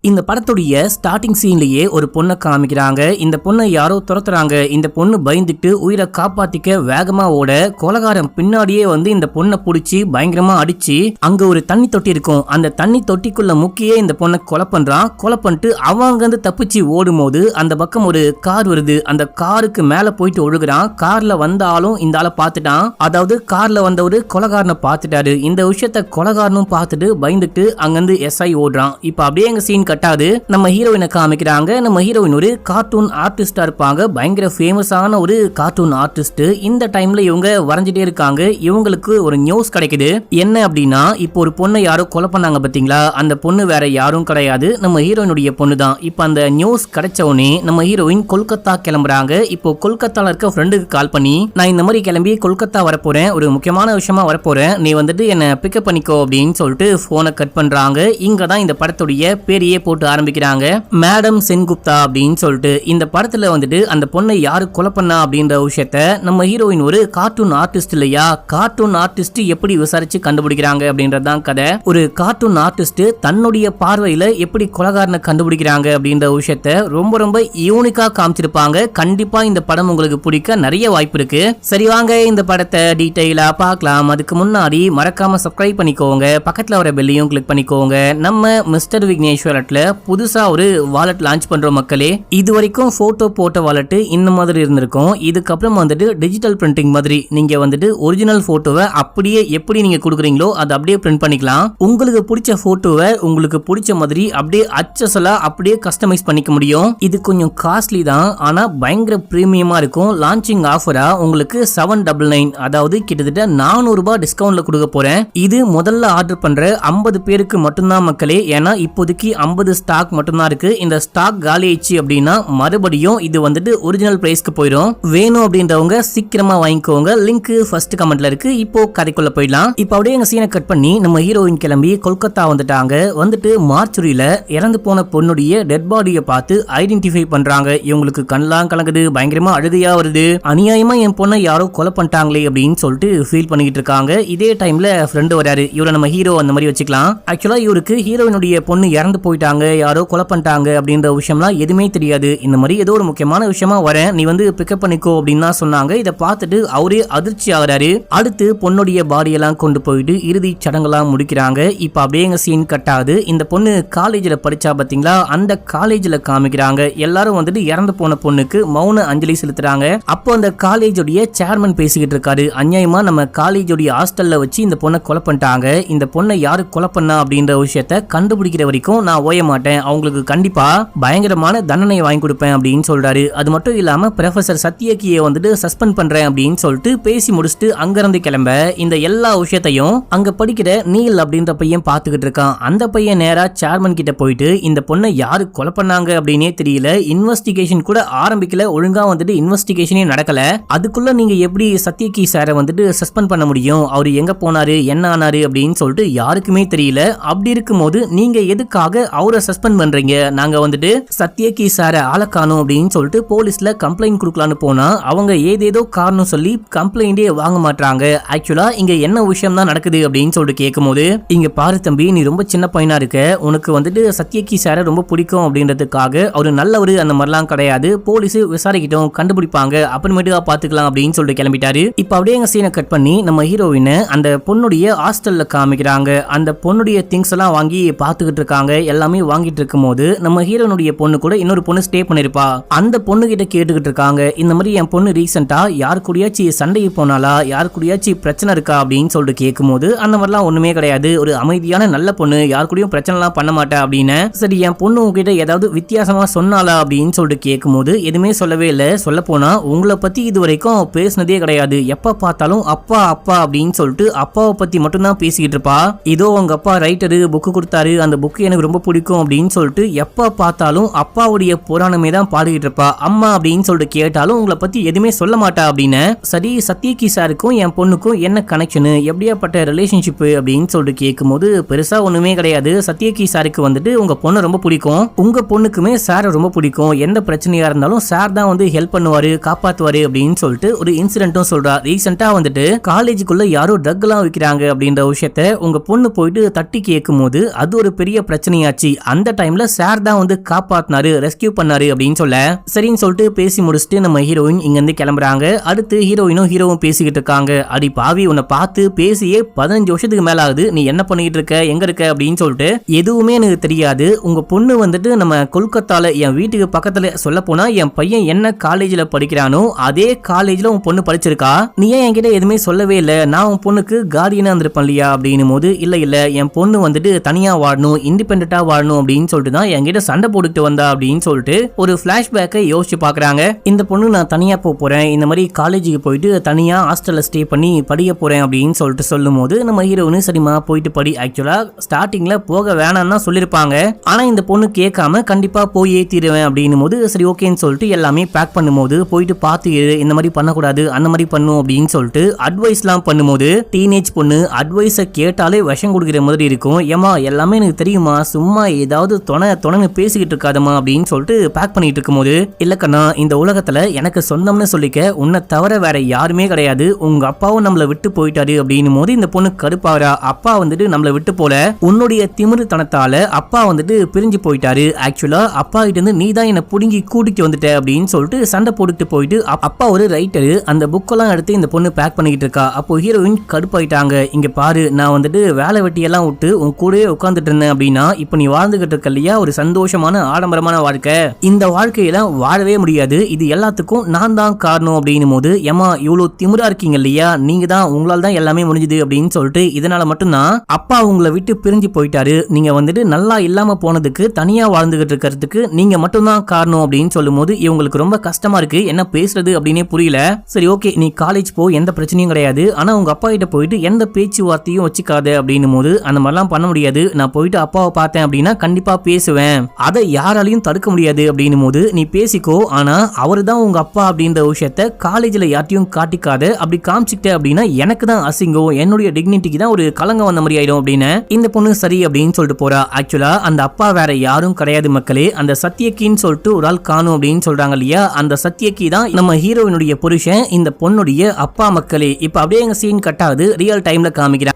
இந்த படத்துடைய ஸ்டார்டிங் சீன்லயே ஒரு பொண்ணை காமிக்கிறாங்க. இந்த பொண்ணை யாரோ துரத்துறாங்க. இந்த பொண்ணு பயந்துட்டு உயிரை காப்பாத்திக்க வேகமா ஓட கொலகாரம் பின்னாடியே வந்து இந்த பொண்ணை புடிச்சு பயங்கரமா அடிச்சு அங்க ஒரு தண்ணி தொட்டி இருக்கும். அந்த தண்ணி தொட்டிக்குள்ள முக்கியே இந்த பொண்ணை கொலை பண்றான். கொலை பண்ணிட்டு அவங்க வந்து தப்பிச்சு ஓடும் போது அந்த பக்கம் ஒரு கார் வருது. அந்த காருக்கு மேல போயிட்டு ஒழுகுறான். கார்ல வந்த ஆளும் இந்த ஆளை பார்த்துட்டான். அதாவது கார்ல வந்தவரு கொலகாரனை பார்த்துட்டாரு. இந்த விஷயத்த கொலகாரனும் பார்த்துட்டு பயந்துட்டு அங்கிருந்து எஸ்ஐ ஓடுறான். இப்ப அப்படியே எங்க சீன் கட்டாது. நம்ம ஹீரோயினை காமிக்கிறாங்க. நம்ம ஹீரோயின் ஒரு கார்ட்டூன் ஆர்டிஸ்டா இருப்பாங்க. பயங்கர ஃபேமஸான ஒரு கார்ட்டூன் ஆர்டிஸ்ட். இந்த டைம்ல இவங்க வரைஞ்சிட்டே இருக்காங்க. இவங்களுக்கு ஒரு நியூஸ் கிடைக்குது. என்ன அப்படின்னா, இப்போ ஒரு பொண்ணை யாரோ கொலை பண்ணாங்க பாத்தீங்களா, அந்த பொண்ணு வேற யாரும் கிடையாது, நம்ம ஹீரோயினுடைய பொண்ணு தான். இப்ப அந்த நியூஸ் கிடைச்ச உடனே நம்ம ஹீரோயின் கொல்கத்தா கிளம்புறாங்க. இப்போ கொல்கத்தால இருக்க ஃப்ரெண்டுக்கு கால் பண்ணி, நான் இந்த மாதிரி கிளம்பி கொல்கத்தா வரப்போறேன், ஒரு முக்கியமான விஷயமா வரப்போறேன், நீ வந்துட்டு என்ன பிக்கப் பண்ணிக்கோ அப்படின்னு சொல்லிட்டு போனை கட் பண்றாங்க. இங்க தான் இந்த படத்துடைய பேரையே போட்டு ஆரம்பிக்கிறாங்க, மேடம் சென்குப்தா அப்படின்னு சொல்லிட்டு. இந்த படத்துல வந்துட்டு அந்த பொண்ணை யாரு கொலை பண்ணா அப்படின்ற விஷயத்த நம்ம ஹீரோயின் ஒரு கார்ட்டூன் ஆர்டிஸ்ட் இல்லையா, கார்ட்டூன் ஆர்டிஸ்ட் எப்படி விசாரிச்சு கண்டுபிடிக்கிறாங்க அப்படின்றதான் கதை. ஒரு கார்ட்டூன் ஆர்டிஸ்ட் தன்னுடைய பார்வையில எப்படி கொலைகாரனை கண்டுபிடிக்கிறாங்க அப்படின்ற விஷயத்த ரொம்ப ரொம்ப யூனிக்கா காமிச்சிருப்பாங்க. கண்டிப்பா இந்த படம் உங்களுக்கு பிடிக்க நிறைய வாய்ப்பு இருக்கு. சரி வாங்க இந்த படத்தை டீடைலா பார்க்கலாம். அதுக்கு முன்னாடி மறக்காம சப்ஸ்கிரைப் பண்ணிக்கோங்க, பக்கத்துல வர பெல்லையும் கிளிக் பண்ணிக்கோங்க. நம்ம மிஸ்டர் விக்னேஸ்வரட்ல புதுசா ஒரு வாலெட் லான்ச் பண்றோம் மக்களே. இது வரைக்கும் போட்டோ போட்ட வாலெட் இந்த மாதிரி இருந்திருக்கும். இதுக்கப்புறம் வந்துட்டு டிஜிட்டல் பிரிண்டிங் மாதிரி நீங்க வந்துட்டு ஒரிஜினல் போட்டோவை அப்படியே எப்படி நீங்க கொடுக்குறீங்களோ அதை அப்படியே பிரிண்ட் பண்ணிக்கலாம். உங்களுக்கு பிடிச்ச போட்டோவை உங்களுக்கு பிடிச்ச மாதிரி அப்படியே அச்சசலா அப்படியே கஸ்டமைஸ் பண்ணிக்க முடியும். இது கொஞ்சம் காஸ்ட்லி தான், ஆனா பயங்கர பிரீமியமா இருக்கும். லான்ச்சிங் ஆஃபரா உங்களுக்கு 799, அதாவது கிட்டத்தட்ட 400 ரூபாய் டிஸ்கவுண்ட்ல கொடுக்க போறேன். இது முதல்ல ஆர்டர் பண்ற 50 பேருக்கு மட்டும்தான் மக்களே. ஏன்னா இப்போதைக்கு 50 ஸ்டாக் மட்டும்தான் இருக்கு. இந்த ஸ்டாக் காலி ஆயிடுச்சு அப்படின்னா மறுபடியும் இது வந்துட்டு ஒரிஜினல் பிரைஸ்க்கு போயிடும். வேணும் அப்படின்றவங்க சீக்கிரமா வாங்கிக்கோங்க. லிங்க் ஃபர்ஸ்ட் கமெண்ட்ல இருக்கு. இப்போ கதைக்குள்ள போயிடலாம். இப்போ அப்படியே எங்க சீனை கட் பண்ணி நம்ம ஹீரோயின் கிளம்பி கொல்கத்தா வந்துட்டாங்க. வந்துட்டு மார்ச்சுரியில இறந்து போன பொண்ணுடைய டெட் பாடியை பார்த்து ஐடென்டிஃபை பண்றாங்க. இவங்களுக்கு கண்ணெல்லாம் கலங்குது, பயங்கரமா அழுகையா வருது. அநியாயமா என் பொண்ணை யாரோ கொலை பண்ணிட்டாங்களே அப்படின்னு சொல்லிட்டு ஃபீல் பண்ணிட்டு இருக்காங்க. இதே டைம்ல ஃப்ரெண்டு வராரு. இவரை நம்ம ஹீரோ அந்த மாதிரி வச்சுக்கலாம். ஆக்சுவலா இவருக்கு ஹீரோயினுடைய பொண்ணு இறந்து போயிட்டாங்க, யாரோ கொலை பண்ணிட்டாங்க அப்படின்ற விஷயம்லாம் எதுவுமே தெரியாது. இந்த மாதிரி ஏதோ ஒரு முக்கியமான விஷயமா வரேன், நீ வந்து பிக்கப் பண்ணிக்கோ அப்படின்னு சொன்னாங்க. இதை பார்த்துட்டு அவரே அதிர்ச்சி ஆகிறாரு. அடுத்து பொண்ணுடைய பாடியெல்லாம் கொண்டு போயிட்டு இறுதி சடங்கெல்லாம் முடிக்கிறாங்க. இப்ப அப்படியே எங்க சீன் கட்டாது. இந்த பொண்ணு காலேஜ்ல படிச்சா பாத்தீங்களா, அந்த காலேஜ்ல காமிக்கிறாங்க. எல்லாரும் வந்துட்டு இறந்து போன பொண்ணுக்கு மௌன அஞ்சலி செலுத்துறாங்க. அப்போ அந்த காலேஜோடைய சேர்மன் பேசிக்கிட்டு இருக்காரு, அநியாயமா நம்ம காலேஜோடைய ஹாஸ்டல்ல வச்சு இந்த பொண்ணை கொலை பண்ணிட்டாங்க, இந்த பொண்ணை யாரு கொலை பண்ணா அப்படின்ற விஷயத்த கண்டுபிடிக்கிற வரைக்கும் நான் ஓய மாட்டேன், அவங்களுக்கு கண்டிப்பா பயங்கரமான தண்டனை வாங்கி கொடுப்பேன் அப்படின்னு சொல்றாரு. அது மட்டும் இல்லாம ப்ரொஃபசர் சத்யகியை வந்துட்டு சஸ்பெண்ட் பண்றேன் அப்படின்னு சொல்லிட்டு பேசி முடிச்சுட்டு அங்கிருந்து கிளம்ப இந்த எல்லா விஷயத்தையும் அங்க படிக்கிற நீல் அப்படின்ற பையன் பாத்துக்கிட்டு இருக்கான். அந்த பையன் நேரா சேர்மன் கிட்ட போயிட்டு, இந்த பொண்ணை யாரு கொலை பண்ணாங்க அப்படின்னே தெரியல, இன்வெஸ்டிகேஷன் கூட ஆரம்பிக்கல, ஒழுங்கா வந்துட்டு இன்வெஸ்டிகேஷனே நடக்கல, அதுக்குள்ள நீங்க எப்படி சத்யகி சாரை வந்துட்டு சஸ்பெண்ட் பண்ண முடியும், அவரு எங்க போனாரு என்ன ஆனாரு அப்படின்னு சொல்லிட்டு யாருக்குமே தெரியல. அப்படி இருக்கும்போது நீங்க எதுக்காக அவரை சஸ்பெண்ட் பண்றீங்க, நாங்க வந்துட்டு சத்யகி சாரை ஆளக்கானோம் அப்படின்னு சொல்லிட்டு போலீஸ்ல கம்ப்ளைண்ட் கொடுக்கலான்னு போனா அவங்க ஏதேதோ காரணம் சொல்லி கம்ப்ளைண்டே வாங்க மாட்டாங்க. ஆக்சுவலா இங்க என்ன விஷயம் தான் நடக்குது அப்படின்னு சொல்லிட்டு கேட்கும்போது, இங்க பாரு தம்பி, நீ ரொம்ப சின்ன பையனா இருக்க, உனக்கு வந்துட்டு சத்யகி சாரை ரொம்ப பிடிக்கும் அப்படின்றதுக்காக அவரு நல்லவரு அந்த மாதிரிலாம் கிடையாது, போலீஸ் விசாரிக்கிட்டோம் கண்டுபிடிப்பாங்க, அப்புறமேட்டுக்கா பாத்துக்கலாம் அப்படின்னு சொல்லிட்டு கிளம்பிட்டாரு. இப்ப அப்படியே எங்க சீனை கட் பண்ணி நம்ம ஹீரோயினை அந்த பொண்ணுடைய ஹாஸ்டல்ல காமிக்கிறாங்க. அந்த பொண்ணுடைய திங்ஸ் எல்லாம் வாங்கி பாத்துக்கிட்டு இருக்காங்க. எல்லாமே வாங்கிட்டு இருக்கும் போது நம்ம ஹீரோனுடைய பொண்ணு கூட இன்னொரு பொண்ணு ஸ்டே பண்ணிருப்பா. அந்த பொண்ணு கிட்ட கேட்டுக்கிட்டு இருக்காங்க, இந்த மாதிரி என் பொண்ணு ரீசெண்டா யாரு கூடயாச்சும் சண்டைக்கு போனாலா, யாரு கூடயாச்சும் பிரச்சனை இருக்கா அப்படின்னு சொல்லிட்டு கேட்கும்போது, அந்த மாதிரிலாம் ஒண்ணுமே கிடையாது, ஒரு அமைதியான நல்ல பொண்ணு, யாரு கூடயும் பிரச்சனை எல்லாம் பண்ண மாட்டா அப்படின்னு. சரி என் பொண்ணு உங்ககிட்ட ஏதாவது வித்தியாசமா சொன்னாலா அப்படின்னு சொல்லிட்டு கேட்கும்போது எதுவுமே சொல்லவே இல்லை. சொல்ல போனா உங்களை பத்தி இது வரைக்கும் பேசினதே கிடையாது, எப்ப பார்த்தாலும் அப்பா அப்பா அப்படின்னு சொல்லிட்டு அப்பாவை பத்தி மட்டும் தான் பேசிக்கிட்டு இருப்பா. இதோ உங்க அப்பா ரைட்டரு புக்கு கொடுத்தாரு, அந்த புக்கு எனக்கு ரொம்ப பிடிக்கும் அப்படின்னு சொல்லிட்டு எப்ப பார்த்தாலும் அப்பாவுடைய புராணமே தான் பாடிக்கிட்டு இருப்பா. அம்மா அப்படின்னு சொல்லிட்டு கேட்டாலும் உங்களை பத்தி எதுவுமே சொல்ல மாட்டா அப்படின்னு. சரி சத்யகி சாருக்கும் என் பொண்ணுக்கும் என்ன கனெக்ஷன், எப்படியாப்பட்ட ரிலேஷன்ஷிப் அப்படின்னு சொல்லிட்டு கேட்கும்போது பெருசா ஒண்ணுமே கிடையாது. சத்யகி சாருக்கு வந்துட்டு உங்க பொண்ணு ரொம்ப பிடிக்கும், உங்க பொண்ணுக்குமே சார் ரொம்ப பிடிக்கும், எந்த பிரச்சனையா இருந்தாலும் சார் தான் வந்து ஹெல்ப் பண்ணுவாரு காப்பாத்துவாரு அப்படின்னு சொல்லிட்டு ஒரு இன்சிடென்ட்டும் சொல்றா. ரீசெண்டா வந்துட்டு காலேஜுக்குள்ள யாரோ ட்ரக் எல்லாம் விற்கிறாங்க அப்படின்ற விஷயத்த உங்க பொண்ணு போயிட்டு தட்டி கேட்கும் போது அது ஒரு பெரிய பிரச்சனையாச்சு. அந்த டைம்ல சார் தான் வந்து காப்பாத்தினாரு, ரெஸ்கியூ பண்ணாரு அப்படின்னு சொல்ல சரின்னு சொல்லிட்டு பேசி முடிச்சுட்டு நம்ம ஹீரோயின் இங்க இருந்து கிளம்புறாங்க. அடுத்து ஹீரோயினும் ஹீரோவும் பேசிக்கிட்டு இருக்காங்க. அடி பாவி, உன்னை பார்த்து பேசியே 15 வருஷத்துக்கு மேல ஆகுது, நீ என்ன பண்ணிட்டு இருக்க, எங்க இருக்க அப்படின்னு சொல்லிட்டு எதுவுமே எனக்கு தெரியாது. உங்க பொண்ணு வந்துட்டு நம்ம கொல்கத்தால என் வீட்டுக்கு பக்கத்துல சொல்ல போனா என் பையன் என்ன காலேஜ்ல படிக்கிறானோ அதே காலேஜ்ல உன் பொண்ணு படிச்சிருக்கா, நீ ஏன் என்கிட்ட எதுவுமே சொல்லவே இல்லை, நான் உன் பொண்ணுக்கு கார்டியனா இருந்திருப்பேன் இல்லையா அப்படின்னு போது இல்ல என் பொண்ணு வந்துட்டு தனியா வாழணும், இண்டிபெண்டா வாழணும் அப்படின்னு சொல்லிட்டு தான் என்கிட்ட சண்டை போட்டுட்டு வந்தா அப்படின்னு சொல்லிட்டு ஒரு பிளாஷ்பேக்கை யோசிச்சு பாக்குறாங்க. இந்த பொண்ணு நான் தனியா போறேன், இந்த மாதிரி காலேஜுக்கு போயிட்டு தனியா ஹாஸ்டல்ல ஸ்டே பண்ணி படிக்க போறேன் அப்படின்னு சொல்லிட்டு சொல்லும் போது நம்ம ஹீரோயின் சரிமா போயிட்டு படி. ஆக்சுவலா ஸ்டார்டிங்ல போக வேணாம்னு தான் சொல்லிருப்பாங்க. ஆனா இந்த பொண்ணு கேட்காம கண்டிப்பா போய் ஏத்திடுவேன் அப்படின்னு போது சரி ஓகேன்னு சொல்லிட்டு எல்லாமே பேக் பண்ணும்போது போயிட்டு பார்த்து இந்த மாதிரி பண்ணக்கூடாது, அந்த மாதிரி பண்ணும் அப்படின்னு சொல்லிட்டு அட்வைஸ்லாம் பண்ணும்போது டீனேஜ் பொண்ணு அட்வைஸை கேட்டாலே விஷம் கொடுக்குற மாதிரி இருக்கும். ஏமா எல்லாமே எனக்கு தெரியுமா, சும்மா ஏதாவது தொணன்னு பேசிக்கிட்டு இருக்காதமா அப்படின்னு சொல்லிட்டு பேக் பண்ணிட்டு இருக்கும்போது இல்ல கண்ணா, இந்த உலகத்துல எனக்கு சொந்தம்னு சொல்லிக்க உன்னை தவிர வேற யாருமே கிடையாது, உங்க அப்பாவும் நம்மளை விட்டு போயிட்டாரு அப்படின்னும் போது இந்த பொண்ணு கடுப்பாரா. அப்பா வந்துட்டு நம்மளை விட்டு போல, உன்னுடைய திமிரு தனத்தால அப்பா வந்துட்டு பிரிஞ்சு போயிட்டாரு, ஆக்சுவலா அப்பா கிட்ட இருந்து நீ தான் என்ன புடுங்கி கூட்டிட்டு வந்துட்ட அப்படின்னு சொல்லிட்டு சண்டை போட்டுட்டு போயிட்டு அப்பா ஒரு ரைட்டரு, அந்த புக்கெல்லாம் எடுத்து இந்த பொண்ணு பேக் பண்ணிக்கிட்டு இருக்கா. அப்போ ஹீரோயின் கடுப்பாயிட்டாங்க. இங்க பாரு, நான் வந்துட்டு வேலை வெட்டியெல்லாம் விட்டு உன் கூடவே உட்காந்துட்டு இருந்தேன் அப்படின்னா இப்ப நீ வாழ்ந்துகிட்டு இருக்க இல்லையா ஒரு சந்தோஷமான ஆடம்பரமான வாழ்க்கை, இந்த வாழ்க்கையில வாழவே முடியாது, இது எல்லாத்துக்கும் நான் தான் காரணம் அப்படின்னும் போது ஏமா இவ்வளவு திமிரா இருக்கீங்க இல்லையா, நீங்க தான், உங்களால தான் எல்லாமே முடிஞ்சுது அப்படின்னு சொல்லிட்டு இதனால மட்டும்தான் அப்பா உங்களை விட்டு பிரிஞ்சு போயிட்டாரு, நீங்க வந்துட்டு நல்லா இல்லாம போனதுக்கு தனியா வாழ்ந்துகிட்டு இருக்கிறதுக்கு நீங்க மட்டும்தான் காரணம் அப்படின்னு சொல்லும் போது இவங்களுக்கு ரொம்ப கஷ்டமா இருக்கு, என்ன பேசுறது அப்படின்னே புரியல. சரி ஓகே, நீ காலேஜ் போ, எந்த பிரச்சனையும் கிடையாது, ஆனா உங்க அப்பா கிட்ட போயிட்டு எந்த பேச்சுவார்த்தையும் வச்சுக்காத அப்படின்னும் போது அந்த மாதிரிலாம் பண்ண முடியாது, நான் போயிட்டு அப்பாவை பார்த்தேன் அப்படின்னா கண்டிப்பா பேசுவேன், அதை யாராலையும் தடுக்க முடியாது அப்படின்னும் போது நீ பேசிக்கோ, ஆனா அவரு தான் உங்க அப்பா அப்படின்ற விஷயத்த காலேஜ்ல யார்ட்டையும் காட்டிக்காத, அப்படி காமிச்சிட்ட அப்படின்னா எனக்கு தான் அசிங்கம், என்னுடைய டிக்னிட்டிக்கு தான் ஒரு கலங்க வந்த மாதிரி ஆயிடும் அப்படின்னு இந்த பொண்ணு சரி அப்படின்னு சொல்லிட்டு போறா. ஆக்சுவலா அந்த அப்பா வேற யாரும் கிடையாது மக்களே, அந்த சத்யகின்னு சொல்லிட்டு ஒரு ஆள் காணும் அப்படின்னு சொல்றாங்க இல்லையா, அந்த சத்யகி தான் நம்ம ஹீரோயினுடைய புருஷன், இந்த பொண்ணுடைய அப்பா மக்களே. இப்ப அப்படியே எங்க சீன் கட் ஆகுது, ரியல் டைம்ல காமிக்கிறாங்க.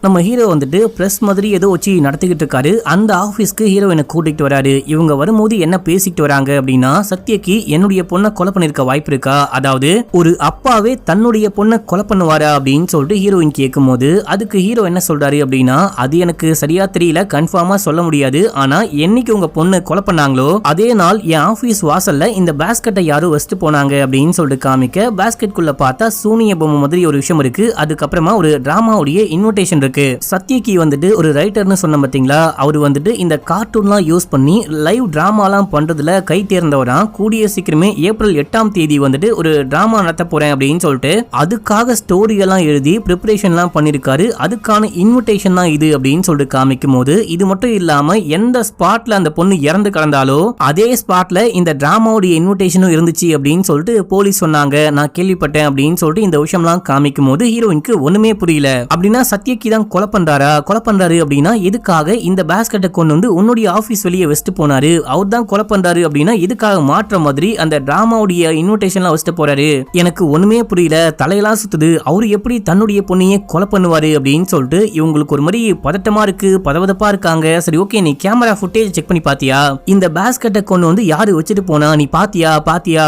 நம்ம ஹீரோ வந்துட்டு பிரஸ் மாதிரி ஏதோ வச்சு நடத்திக்கிட்டு இருக்காரு. அந்த ஆபீஸ்க்கு ஹீரோயினை கூட்டிட்டு வராரு. இவங்க வரும்போது என்ன பேசிட்டு வராங்க அப்படின்னா, சத்யகி என்னுடைய பொண்ணை கொலை பண்ணிருக்க வாய்ப்பு இருக்கா, அதாவது ஒரு அப்பாவே தன்னுடைய பொண்ணை கொலை பண்ணுவாரா அப்படின்னு சொல்லிட்டு ஹீரோயின் கேட்கும் போது அதுக்கு ஹீரோ என்ன சொல்றாரு அப்படின்னா, அது எனக்கு சரியா தெரியல, கன்ஃபார்மா சொல்ல முடியாது, ஆனா என்னைக்கு உங்க பொண்ணு கொலை பண்ணாங்களோ அதே நாள் என் ஆபீஸ் வாசல்ல இந்த பாஸ்கெட்டை யாரும் வச்சுட்டு போனாங்க அப்படின்னு சொல்லிட்டு காமிக்க பாஸ்கெட்குள்ள பார்த்தா சூனிய பொம்மை மாதிரி ஒரு விஷயம் இருக்கு. அதுக்கப்புறமா ஒரு டிராமாவுடைய இன்விடேஷன் இருக்கு. சத்யகி வந்துட்டு ஒரு ரைட்டர்னு சொன்ன பாத்தீங்களா, அவர் வந்துட்டு இந்த கார்ட்டூன்லாம் யூஸ் பண்ணி லைவ் டிராமாலாம் பண்றதுல கை தேர்ந்தவரா. கூடிய சீக்கிரமே ஏப்ரல் 8ஆம் தேதி வந்துட்டு ஒரு டிராமா நடத்த போறேன் அப்படின்னு சொல்லிட்டு அதுக்காக ஸ்டோரி எல்லாம் எழுதி ப்ரிப்பரேஷன்லாம் பண்ணிருக்காரு. அதுக்கான இன்விடேஷன் தான் இது அப்படின்னு சொல்லிட்டு காமிக்கும் போது இது மட்டும் இல்லாம எந்த ஸ்பாட்ல அந்த பொண்ணு இறந்து கிடந்தாலோ அதே ஸ்பாட்ல இந்த டிராமாவுடைய இன்விடேஷனும் இருந்துச்சு அப்படின்னு சொல்லிட்டு போலீஸ் சொன்னாங்க, நான் கேள்விப்பட்டேன் அப்படின்னு சொல்லிட்டு இந்த விஷயம்லாம் காமிக்கும் போது ஹீரோயினுக்கு ஒண்ணுமே புரியல. அப்படின்னா சத்யகி தான் கொலை பண்றாரு அப்படின்னா எதுக்காக இந்த பாஸ்கெட்டை கொண்டு வந்து உன்னுடைய ஆபீஸ் வெளியே வச்சுட்டு போனாரு, அவர் தான் கொலை பண்றாரு அப்படின்னா எதுக்காக மாற்ற மாதிரி அந்த டிராமாவுடைய இன்விடேஷன்லாம் வச்சுட்டு போறாரு, எனக்கு ஒண்ணுமே புரியல, தலையெல்லாம் சுத்துது, அவரு எப்படி தன்னுடைய பொண்ணையே கொலை பண்ணுவாரு அப்படின்னு சொல்லிட்டு இவங்களுக்கு ஒரு மாதிரி பதட்டமா இருக்கு, பதவதப்பா இருக்காங்க. சரி ஓகே, நீ கேமரா ஃபுட்டேஜ் செக் பண்ணி பாத்தியா, இந்த பாஸ்கெட்டை கொண்டு வந்து யாரு வச்சுட்டு போனா, நீ பாத்தியா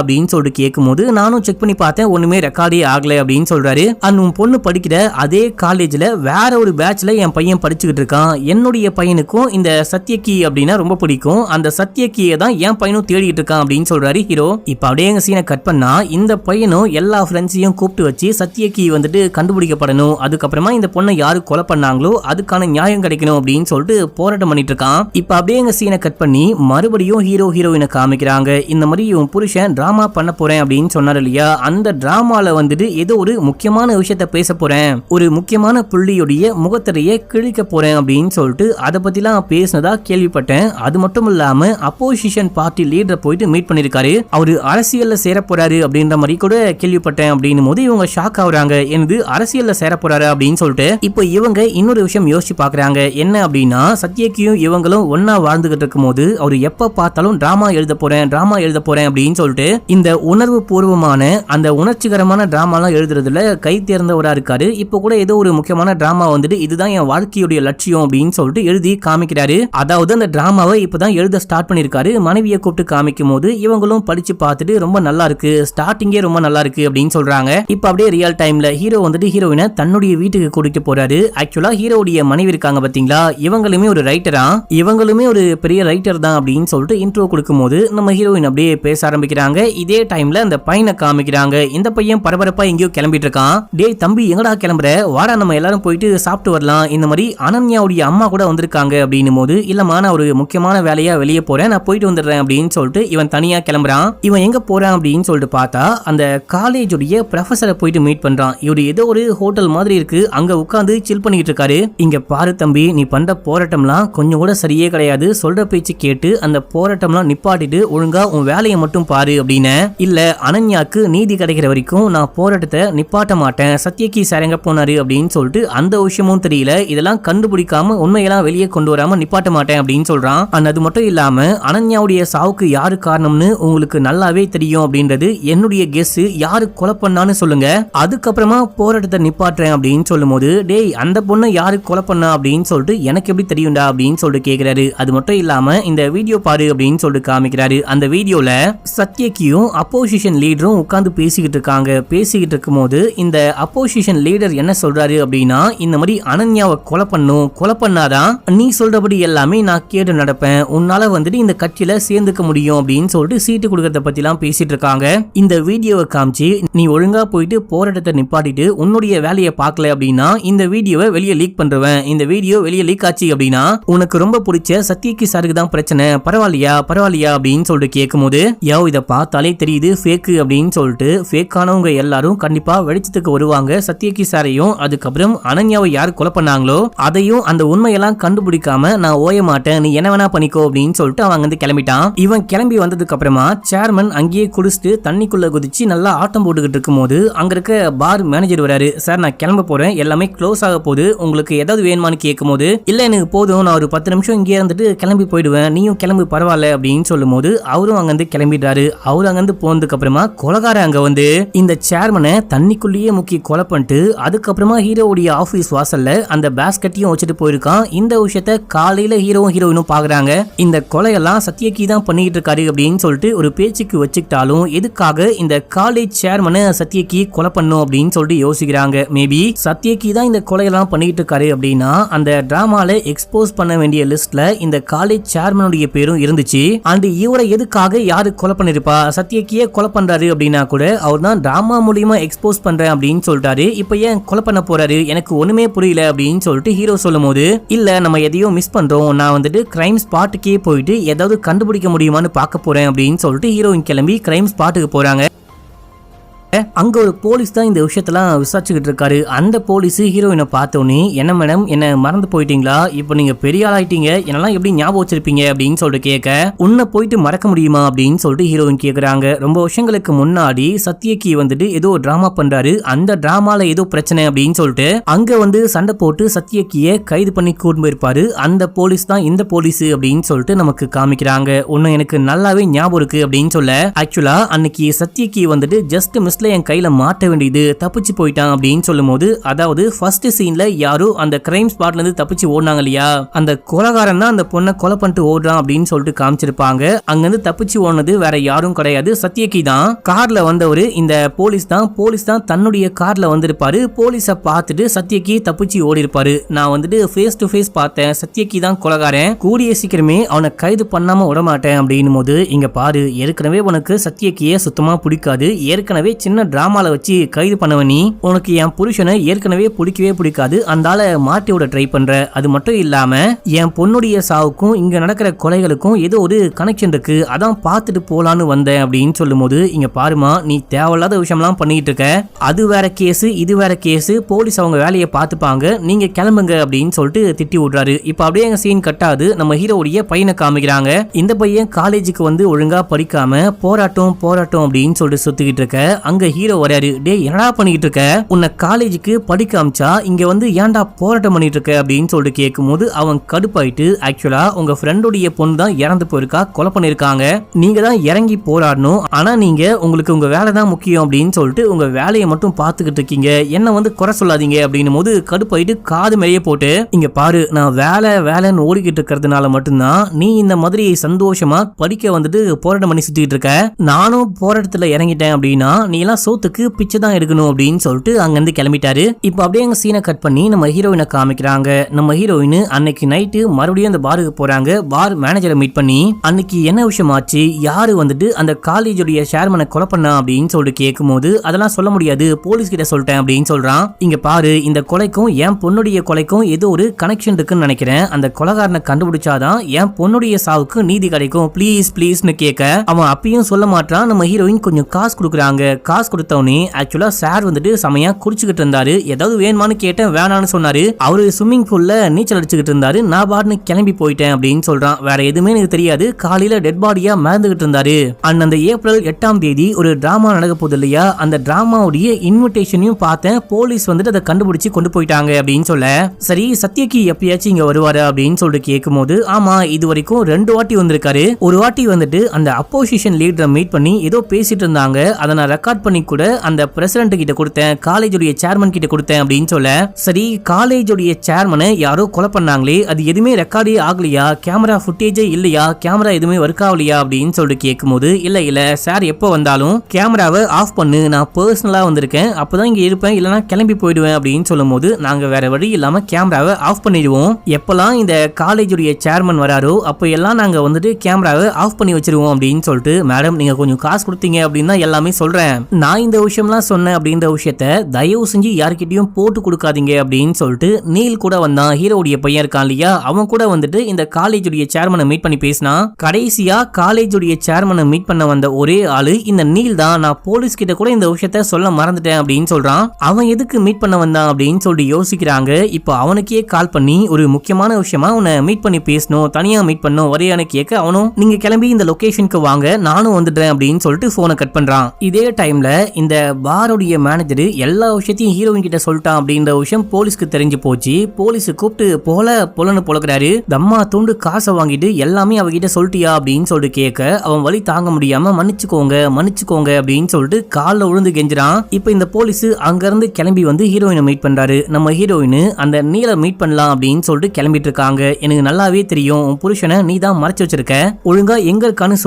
அப்படின்னு சொல்லிட்டு கேட்கும் போது நானும் செக் பண்ணி பார்த்தேன், ஒண்ணுமே ரெக்கார்டே ஆகல அப்படின்னு சொல்றாரு. உன் பொண்ணு படிக்கிற அதே காலேஜ்ல வேற ஒரு பேட்ச்ல என் பையன் படிச்சுக்கிட்டு இருக்கான், என்னுடைய பையனுக்கும் இந்த சத்யகி அப்படின்னா ரொம்ப பிடிக்கும், அந்த சத்யகியை தான் என் பையனும் தேடிட்டு இருக்கான் அப்படின்னு சொல்றாரு ஹீரோ. இப்ப அப்படியே எங்க சீனை கட் பண்ணா இந்த பையனும் எல்லா ஃப்ரெண்ட்ஸையும் கூப்பிட்டு வச்சு சத்யகி வந்துட்டு கண்டுபிடிக்கப்படணும், அதுக்கப்புறமா இந்த பொண்ணை யாரு கொலை பண்ணாங்களோ அதுக்கான நியாயம் கிடைக்கணும் அப்படின்னு சொல்லிட்டு போராட்டம் பண்ணிட்டு இருக்கான். இப்ப அப்படியே எங்க சீனை கட் பண்ணி மறுபடியும் ஹீரோயினை காமிக்கிறாங்க. இந்த மாதிரி இவன் புருஷன் டிராமா பண்ண போறேன் அப்படின்னு சொன்னாரு இல்லையா, அந்த டிராமால வந்துட்டு ஏதோ ஒரு முக்கியமான விஷயத்த பேச போறேன், ஒரு முக்கியமான புள்ளியுடைய முகத்திரையை கிழிக்க போறேன் அப்படின்னு சொல்லிட்டு அதை பத்திலாம் பேசினதா கேள்விப்பட்டேன். அது மட்டும் இல்லாம அப்போசிஷன் பார்ட்டி லீடர் போயிட்டு மீட் பண்ணிருக்காரு, அவரு அரசியல்ல சேர போறாரு அப்படின்ற மாதிரி கூட கேள்விப்பட்டேன் அப்படின்னு போது இவங்க ஷாக் ஆகுறாங்க, என்னது அரசியல்ல சேர போறாரு அப்படின்னு சொல்லிட்டு. இப்போ இவங்க இன்னொரு விஷயம் யோசிச்சு பாக்குறாங்க, என்ன அப்படின்னா சத்யகியும் இவங்களும் ஒன்னா வாழ்ந்துகிட்டு இருக்கும் போது அவர் எப்ப பார்த்தாலும் டிராமா எழுத போறேன் அப்படின்னு சொல்லிட்டு இந்த உணர்வு பூர்வமான அந்த உணர்ச்சிகரமான டிராமாலாம் எழுதுறதுல கை தேர்ந்தவரா இருக்காரு. இப்போ கூட ஏதோ ஒரு முக்கியமான டிராமா வந்துட்டு இதுதான் என் வாழ்க்கையுடைய லட்சியம் அப்படின்னு சொல்லிட்டு எழுதி காமிக்கிறாரு. அதாவது அந்த டிராமாவை இப்பதான் எழுத ஸ்டார்ட் பண்ணிருக்காரு. மனைவியை கூப்பிட்டு காமிக்கும் போது இவங்களும் படிச்சு பார்த்துட்டு ரொம்ப நல்லா இருக்கு, ஸ்டார்டிங்கே ரொம்ப நல்லா இருக்கு அப்படின்னு சொல்றாங்க. இப்ப அப்படியே ரியல் டைம்ல ஹீரோ வந்துட்டு ஹீரோயினை தன்னுடைய வீட்டுக்கு கூட்டிட்டு போறாரு. ஆக்சுவலா ஹீரோடைய மனைவி இருக்காங்க பாத்தீங்களா, இவங்களுமே ஒரு ரைட்டரா, இவங்களுமே ஒரு பெரிய ரைட்டர் தான் அப்படின்னு சொல்லிட்டு இன்ட்ரோ கொடுக்கும் போது நம்ம ஹீரோயின் அப்படியே பேச ஆரம்பிக்கிறாங்க. இதே டைம்ல அந்த பையனை காமிக்கிறாங்க. இந்த பையன் பரபரப்பா எங்கேயோ கிளம்பிட்டு இருக்கான். டேய் தம்பி எங்கடா கிளம்புற, வாடா நம்ம எல்லாரும் போயிட்டு சாப்பிட்டு வரலாம், இந்த மாதிரி அனன்யாவுடைய அம்மா கூட வந்திருக்காங்க அப்படின்னும் போது இல்லம்மா நான் ஒரு முக்கியமான வேலையா வெளியே போறேன், நான் போயிட்டு வந்துடுறேன் அப்படின்னு சொல்லிட்டு இவன் தனியா கிளம்புறான். இவன் எங்க போறான் அப்படின்னு சொல்லிட்டு பார்த்தா அந்த காலேஜுடைய ப்ரொஃபசரை போயிட்டு மீட் பண்றான். இவரு ஏதோ ஒரு ஹோட்டல் மாதிரி இருக்கு, அங்க உட்கார்ந்து சில் பண்ணிட்டு இருக்காரு. இங்க பாரு தம்பி, நீ பண்ற போராட்டம்லாம் கொஞ்சம் கூட சரியே கிடையாது, சொல்ற பேச்சு கேட்டு அந்த போராட்டம்லாம் நிப்பாட்டிட்டு ஒழுங்கா உன் வேலையை மட்டும் பாரு அப்படின்னு. இல்ல அனன்யாக்கு நீதி கிடைக்கிற வரைக்கும் நான் போராட்டத்தை நிப்பாட்ட மாட்டேன், சத்யகி சார் எங்க போனாரு அப்படின்னு சொல்லிட்டு அந்த விஷயமும் தெரியல, இதெல்லாம் கண்டுபிடிக்காம உண்மையெல்லாம் வெளியே கொண்டு வராம நிப்பாட்ட மாட்டேன் அப்படின்னு சொல்றான். அது மட்டும் இல்லாம அனன்யாவுடைய சாவுக்கு யாரு காரணம்னு உங்களுக்கு நல்லாவே தெரியும் அப்படின்றது என்னுடைய கெஸ், யாரு கொலை பண்ணான்னு சொல்லுங்க, அதுக்கப்புறமா போராட்டத்தை நிப்பாட்டுறேன் அப்படின்னு சொல்லும் போது டேய் அந்த பொண்ணை யாரு கொலை பண்ணா அப்படின்னு சொல்லிட்டு எனக்கு எப்படி தெரியும்டா அப்படின்னு சொல்லிட்டு கேக்குறாரு. அது மட்டும் இல்லாம இந்த வீடியோ பாரு அப்படின்னு சொல்லிட்டு காமிக்கிறாரு. அந்த வீடியோல சத்யகியும் அப்போசிஷன் லீடரும் உட்கார்ந்து பேசிக்கிட்டு இருக்காங்க. பேசிக்கிட்டு இருக்கும் போது இந்த அப்போசிஷன் லீடர் என்ன சொல்றாரு அப்படின்னா, இந்த மாதிரி அனன்யாவை கொலை பண்ணும், கொலை பண்ணாதான் நீ சொல்றபடி எல்லாமே நான் கேட்டு நடப்பேன், உன்னால வந்துட்டு இந்த கட்சியில சேர்ந்துக்க முடியும் அப்படின்னு சொல்லிட்டு சீட்டு கொடுக்கறத பத்தி எல்லாம் பேசிட்டு இருக்காங்க. இந்த வீடியோவை காமிச்சு நீ ஒழுங்கா போயிட்டு போராட்டத்தை நிப்பாட்டிட்டு உன்னுடைய வேலையை பார்க்கல அப்படின்னா இந்த வீடியோவை வெளியே லீக் பண்றேன், இந்த வீடியோ வெளியே லீக் ஆச்சு அப்படின்னா உனக்கு ரொம்ப பிடிச்ச சத்யகி சாருக்கு தான் பிரச்சனை, பரவாயில்லையா பரவாயில்லையா அப்படின்னு சொல்லிட்டு கேட்கும் போது இதை பார்த்தாலே தெரியுது ஃபேக்கு அப்படின்னு சொல்லிட்டு ஃபேக்கானவங்க எல்லாரும் கண்டிப்பா வெளிச்சத்துக்கு வருவாங்க, சத்யகி சாரையும் அதுக்கப்புறம் அனன்யாவை யார் கொலை பண்ணாங்களோ அதையும் அந்த உண்மையெல்லாம் கண்டுபிடிக்காம நான் ஓய மாட்டேன், நீ என்ன வேணா பண்ணிக்கோ அப்படின்னு சொல்லிட்டு அவங்க வந்து கிளம்பிட்டான். இவன் கிளம்பி வந்ததுக்கு அப்புறமா சேர்மன் அங்கேயே குடிச்சிட்டு தண்ணிக்குள்ள குதிச்சு நல்லா ஆட்டம் போட்டுக்கிட்டு இருக்கும் போது அங்க இருக்க பார் மேனேஜர் வராரு. சார் நான் கிளம்ப போறேன், எல்லாமே க்ளோஸ் ஆக போகுது, உங்களுக்கு ஏதாவது வேணுமான்னு கேட்கும் போது இல்ல எனக்கு போதும், நான் ஒரு 10 நிமிஷம் இங்கே இருந்துட்டு கிளம்பி போயிடுவேன், நீயும் கிளம்பு பரவாயில்ல அப்படின்னு சொல்லும் போது அவரும் அங்க வந்து கிளம்பிடுறாரு. அவரு அங்க வந்து போனதுக்கு அப்புறமா கொலைகாரன் அங்க வந்து இந்த சேர்மனை தண்ணிக்குள்ளேயே முக்கி கொலை பண்ணிட்டு அதுக்கப்புறமா ஹீரோவுடைய ஆபீஸ் வாசல்ல அந்த பேஸ்கெட்டையும் வச்சுட்டு போயிருக்கான். இந்த விஷயத்த காலையில ஹீரோவும் ஹீரோயினும் பாக்குறாங்க. இந்த கொலையெல்லாம் சத்யகி தான் பண்ணிட்டு இருக்காரு அப்படின்னு சொல்லிட்டு ஒரு பேச்சுக்கு வச்சுக்கிட்டாலும் எதுக்காக இந்த காலேஜ் சேர்மனை சத்யகி கொலை பண்ணும் அப்படின்னு சொல்லிட்டு யோசிக்கிறாங்க. மேபி சத்யகி தான் இந்த கொலையெல்லாம் பண்ணிட்டு இருக்காரு அப்படின்னா அந்த டிராமால எக்ஸ்போஸ் பண்ண வேண்டிய லிஸ்ட்ல இந்த காலேஜ் சேர்மனுடைய பேரும் இருந்துச்சு. அண்ட் இவரை எதுக்காக யாரு கொலை பண்ணிருப்பா, சத்யகியே கொலை பண்றாரு அப்படின்னா கூட அவர் தான் டிராமா மூலியமா எக்ஸ்போஸ் பண்றேன் அப்படின்னு சொல்லிட்டாரு, இப்ப ஏன் கொலை பண்ண போறாரு எனக்கு ஒண்ணுமே புரியல அப்படின்னு சொல்லிட்டு ஹீரோ சொல்லும் போது இல்ல நம்ம எதையோ மிஸ் பண்றோம், நான் வந்துட்டு கிரைம் ஸ்பாட்டுக்கே போயிட்டு ஏதாவது கண்டுபிடிக்க முடியுமான்னு பார்க்க போறேன் அப்படின்னு சொல்லிட்டு ஹீரோயின் கிளம்பி கிரைம் ஸ்பாட்டுக்கு போறாங்க. அங்க ஒரு போலீஸ் தான் இந்த விஷயத்தெல்லாம் விசாரிச்சுக்கிட்டு இருக்காரு. அந்த போலீஸ் ஹீரோயினை பார்த்தோன்னே என்ன மேடம் என்ன மறந்து போயிட்டீங்களா, இப்போ நீங்க பெரிய ஆள் ஆயிட்டீங்க, என்னெல்லாம் எப்படி ஞாபகம் வச்சிருப்பீங்க அப்படின்னு சொல்லிட்டு கேட்க உன்னை போயிட்டு மறக்க முடியுமா அப்படின்னு சொல்லிட்டு ஹீரோயின் கேட்கறாங்க. ரொம்ப வருஷங்களுக்கு முன்னாடி சத்யகி வந்துட்டு ஏதோ டிராமா பண்றாரு, அந்த டிராமால ஏதோ பிரச்சனை அப்படின்னு சொல்லிட்டு அங்க வந்து சண்டை போட்டு சத்யகியை கைது பண்ணி கூட்டு போயிருப்பாரு. அந்த போலீஸ் தான் இந்த போலீஸ் அப்படின்னு சொல்லிட்டு நமக்கு காமிக்கிறாங்க. ஒன்னு எனக்கு நல்லாவே ஞாபகம் இருக்கு அப்படின்னு சொல்ல ஆக்சுவலா அன்னைக்கு சத்யகி வந்துட்டு ஜஸ்ட் மிஸ்ல என் கையில மாட்ட வேண்டியது தப்பிச்சு போயிட்டான் அப்படின்னு சொல்லும் போது அதாவது ஃபர்ஸ்ட் சீன்ல யாரோ அந்த கிரைம் ஸ்பாட்ல இருந்து தப்பிச்சு ஓடுனாங்க இல்லையா, அந்த கொலைகாரன் தான் அந்த பொண்ணை கொலை பண்ணிட்டு ஓடுறான் அப்படின்னு சொல்லிட்டு காமிச்சிருப்பாங்க. அங்க இருந்து தப்பிச்சு ஓடுனது வேற யாரும் கிடையாது, சத்யகி தான். கார்ல வந்தவரு இந்த போலீஸ் தான் தன்னுடைய கார்ல வந்திருப்பாரு. போலீஸை பார்த்துட்டு சத்யகி தப்பிச்சு ஓடி இருப்பாரு. நான் வந்துட்டு ஃபேஸ் டு ஃபேஸ் பார்த்தேன், சத்யகி தான் கொலைகாரன், கூடிய சீக்கிரமே அவனை கைது பண்ணாம விட மாட்டேன் அப்படின்னு போது இங்க பாரு ஏற்கனவே உனக்கு சத்யகியை சுத்தமா பிடிக்காது, ஏற்கனவே சின்ன டிராமால வச்சு கைது பண்ணவனி, உனக்கு என் புருஷனை ஏற்கனவே பிடிக்கவே பிடிக்காது, அந்தால மாட்டி விட ட்ரை பண்ற, அது மட்டும் இல்லாம என் பொண்ணுடைய சாவுக்கும் இங்க நடக்கிற கொலைகளுக்கும் ஏதோ ஒரு கனெக்ஷன் இருக்கு, அதான் பார்த்துட்டு போலான்னு வந்தேன் அப்படின்னு சொல்லும் போது இங்க பாருமா நீ தேவையில்லாத விஷயம்லாம் பண்ணிட்டு இருக்க, அது வேற கேஸ் இது வேற கேஸ், போலீஸ் அவங்க வேலையை பார்த்துப்பாங்க, நீங்க கிளம்புங்க அப்படின்னு சொல்லிட்டு திட்டி விடுறாரு. இப்ப அப்படியே எங்க சீன் கட்டாது, நம்ம ஹீரோடைய பையனை காமிக்கிறாங்க. இந்த பையன் காலேஜுக்கு வந்து ஒழுங்கா படிக்காம போராட்டம் அப்படின்னு சொல்லிட்டு சுத்திக்கிட்டு இருக்க, அங்க அங்க ஹீரோ வராரு. டே என்னடா பண்ணிட்டு இருக்க, உன்னை காலேஜுக்கு படிக்க அமிச்சா இங்க வந்து ஏன்டா போராட்டம் பண்ணிட்டு இருக்க அப்படின்னு சொல்லிட்டு கேட்கும்போது அவன் கடுப்பாயிட்டு, ஆக்சுவலா உங்க ஃப்ரெண்டோடைய பொண்ணு தான் இறந்து போயிருக்கா, கொலை பண்ணிருக்காங்க, நீங்க தான் இறங்கி போராடணும், ஆனா நீங்க உங்களுக்கு உங்க வேலை தான் முக்கியம் அப்படின்னு சொல்லிட்டு உங்க வேலையை மட்டும் பாத்துக்கிட்டு இருக்கீங்க, என்ன வந்து குறை சொல்லாதீங்க அப்படின்னும் போது கடுப்பாயிட்டு காது மேலேயே போட்டு, இங்க பாரு நான் வேலைன்னு ஓடிக்கிட்டு இருக்கிறதுனால மட்டும்தான் நீ இந்த மாதிரி சந்தோஷமா படிக்க வந்துட்டு போராட்டம் பண்ணி சுத்திட்டு இருக்க, நானும் போராட்டத்துல இறங்கிட்டேன் அப்படின்னா நீ எல்லாம் சோத்துக்கு பிச்சை தான் எடுக்கணும் அப்படின்னு சொல்லிட்டு அங்கிருந்து கிளம்பிட்டாரு. இப்ப அப்படியே அங்க சீனை கட் பண்ணி நம்ம ஹீரோயினை காமிக்கிறாங்க. நம்ம ஹீரோயின் அன்னைக்கு நைட்டு மறுபடியும் அந்த பாருக்கு போறாங்க. பார் மேனேஜரை மீட் பண்ணி அன்னைக்கு என்ன விஷயம் ஆச்சு, யாரு வந்துட்டு அந்த காலேஜோடைய சேர்மனை கொலை பண்ணா அப்படின்னு சொல்லிட்டு கேட்கும்போது அதெல்லாம் சொல்ல முடியாது, போலீஸ் கிட்ட சொல்லிட்டேன் அப்படின்னு சொல்றான். இங்க பாரு இந்த கொலைக்கும் என் பொண்ணுடைய கொலைக்கும் ஏதோ ஒரு கனெக்ஷன் இருக்குன்னு நினைக்கிறேன், அந்த கொலைகாரனை கண்டுபிடிச்சாதான் என் பொண்ணுடைய சாவுக்கு நீதி கிடைக்கும், ப்ளீஸ்னு கேட்க அவன் அப்பயும் சொல்ல மாட்டான். நம்ம ஹீரோயின் கொஞ்சம் காசு கொடுக்குறாங்க. காசு கொடுத்தவனே ஆக்சுவலா சார் வந்துட்டு செமையா குடிச்சுக்கிட்டு இருந்தாரு, ஏதாவது வேணுமான்னு கேட்டேன், வேணான்னு சொன்னாரு, அவரு ஸ்விம்மிங் பூல்ல நீச்சல் அடிச்சுக்கிட்டு இருந்தாரு, நான் பாட்டுன்னு கிளம்பி போயிட்டேன் அப்படின்னு சொல்றான். வேற எதுவுமே எனக்கு தெரியாது, காலையில டெட் பாடியா மறந்துகிட்டு இருந்தாரு. அந்த ஏப்ரல் 8ஆம் தேதி ஒரு டிராமா நடக்க போகுது இல்லையா, அந்த டிராமாவுடைய இன்விடேஷனையும் பார்த்தேன், போலீஸ் வந்துட்டு அதை கண்டுபிடிச்சு கொண்டு போயிட்டாங்க அப்படின்னு சொல்ல, சரி சத்யக்கு எப்பயாச்சும் இங்க வருவாரு அப்படின்னு சொல்லிட்டு கேட்கும்போது, ஆமா இது வரைக்கும் 2 வாட்டி வந்திருக்காரு, ஒரு வாட்டி வந்துட்டு அந்த அப்போசிஷன் லீடரை மீட் பண்ணி ஏதோ பேசிட்டு இருந்தாங்க, அதை நான் ரெக்கார்ட் பண்ணி கூட அந்த பிரசிடென்ட் கிட்ட கொடுத்தேன், காலேஜோடைய சேர்மன் கிட்ட கொடுத்தேன் அப்படின்னு சொல்ல, சரி காலேஜோடைய சேர்மனை யாரோ கொலை பண்ணாங்களே அது எதுவுமே ரெக்கார்டே ஆகலையா, கேமரா ஃபுட்டேஜே இல்லையா, கேமரா எதுவுமே ஒர்க் ஆகலையா அப்படின்னு சொல்லிட்டு கேட்கும்போது, இல்ல சார் எப்போ வந்தாலும் கேமராவை ஆஃப் பண்ணு, நான் பர்சனலா வந்திருக்கேன், அப்பதான் இங்க இருப்பேன், இல்லனா கிளம்பி போயிடுவேன் அப்படின்னு சொல்லும் போது, நாங்க வேற வழி இல்லாம கேமராவை ஆஃப் பண்ணிடுவோம், எப்பெல்லாம் இந்த காலேஜோடைய சேர்மன் வராரோ அப்ப எல்லாம் நாங்க வந்துட்டு கேமராவை ஆஃப் பண்ணி வச்சிருவோம் அப்படின்னு சொல்லிட்டு, மேடம் நீங்க கொஞ்சம் காசு கொடுத்தீங்க அப்படின்னு தான் எல்லாமே சொல்றேன், நான் இந்த விஷயம்லாம் சொன்னேன் அப்படின்ற விஷயத்த தயவு செஞ்சு யார்கிட்டயும் போட்டு கொடுக்காதீங்க அப்படின்னு சொல்லிட்டு நீல் கூட வந்தான், ஹீரோடைய பையன் இருக்கான் இல்லையா, அவன் கூட வந்துட்டு இந்த காலேஜோடைய சேர்மனை மீட் பண்ணி பேசினா, கடைசியா காலேஜோடைய சேர்மனை மீட் பண்ண வந்த ஒரே ஆளு இந்த நீல் தான், நான் போலீஸ் கிட்ட கூட இந்த விஷயத்த சொல்ல மறந்துட்டேன் அப்படின்னு சொல்றான். அவன் எதுக்கு மீட் பண்ண வந்தான் அப்படின்னு சொல்லிட்டு யோசிக்கிறாங்க. இப்போ அவனுக்கே கால் பண்ணி ஒரு முக்கியமான விஷயமா உன்னை மீட் பண்ணி பேசணும், தனியா மீட் பண்ணணும் வரையான கேட்க, அவனும் நீங்க கிளம்பி இந்த லொகேஷனுக்கு வாங்க நானும் வந்துடுறேன் அப்படின்னு சொல்லிட்டு போனை கட் பண்றான். இதே டைம்ல இந்த பாரோடைய மேனேஜர் எல்லா விஷயத்தையும் ஹீரோயின் கிட்ட சொல்லிட்டான் அப்படின்ற விஷயம் போலீஸ்க்கு தெரிஞ்சு போச்சு. போலீஸ் கூப்பிட்டு போலன்னு பொழக்கிறாரு, தம்மா தூண்டு காசை வாங்கிட்டு எல்லாமே அவகிட்ட சொல்லிட்டியா அப்படின்னு சொல்லிட்டு கேட்க, அவன் வழி தாங்க முடியாம மன்னிச்சுக்கோங்க அப்படின்னு சொல்லிட்டு காலில் விழுந்து கெஞ்சுறான். இப்போ இந்த போலீஸ் அங்க இருந்து கிளம்பி வந்து ஹீரோயினை மீட் பண்றாரு. நம்ம ஹீரோயின் அந்த நீலை மீட் பண்ணலாம் அப்படின்னு சொல்லிட்டு கிளம்பிட்டு இருக்காங்க. எனக்கு நல்லாவே தெரியும் உன் புருஷனை நீ தான் மறைச்சு வச்சிருக்க, ஒழுங்கா எங்க இருக்கான்னு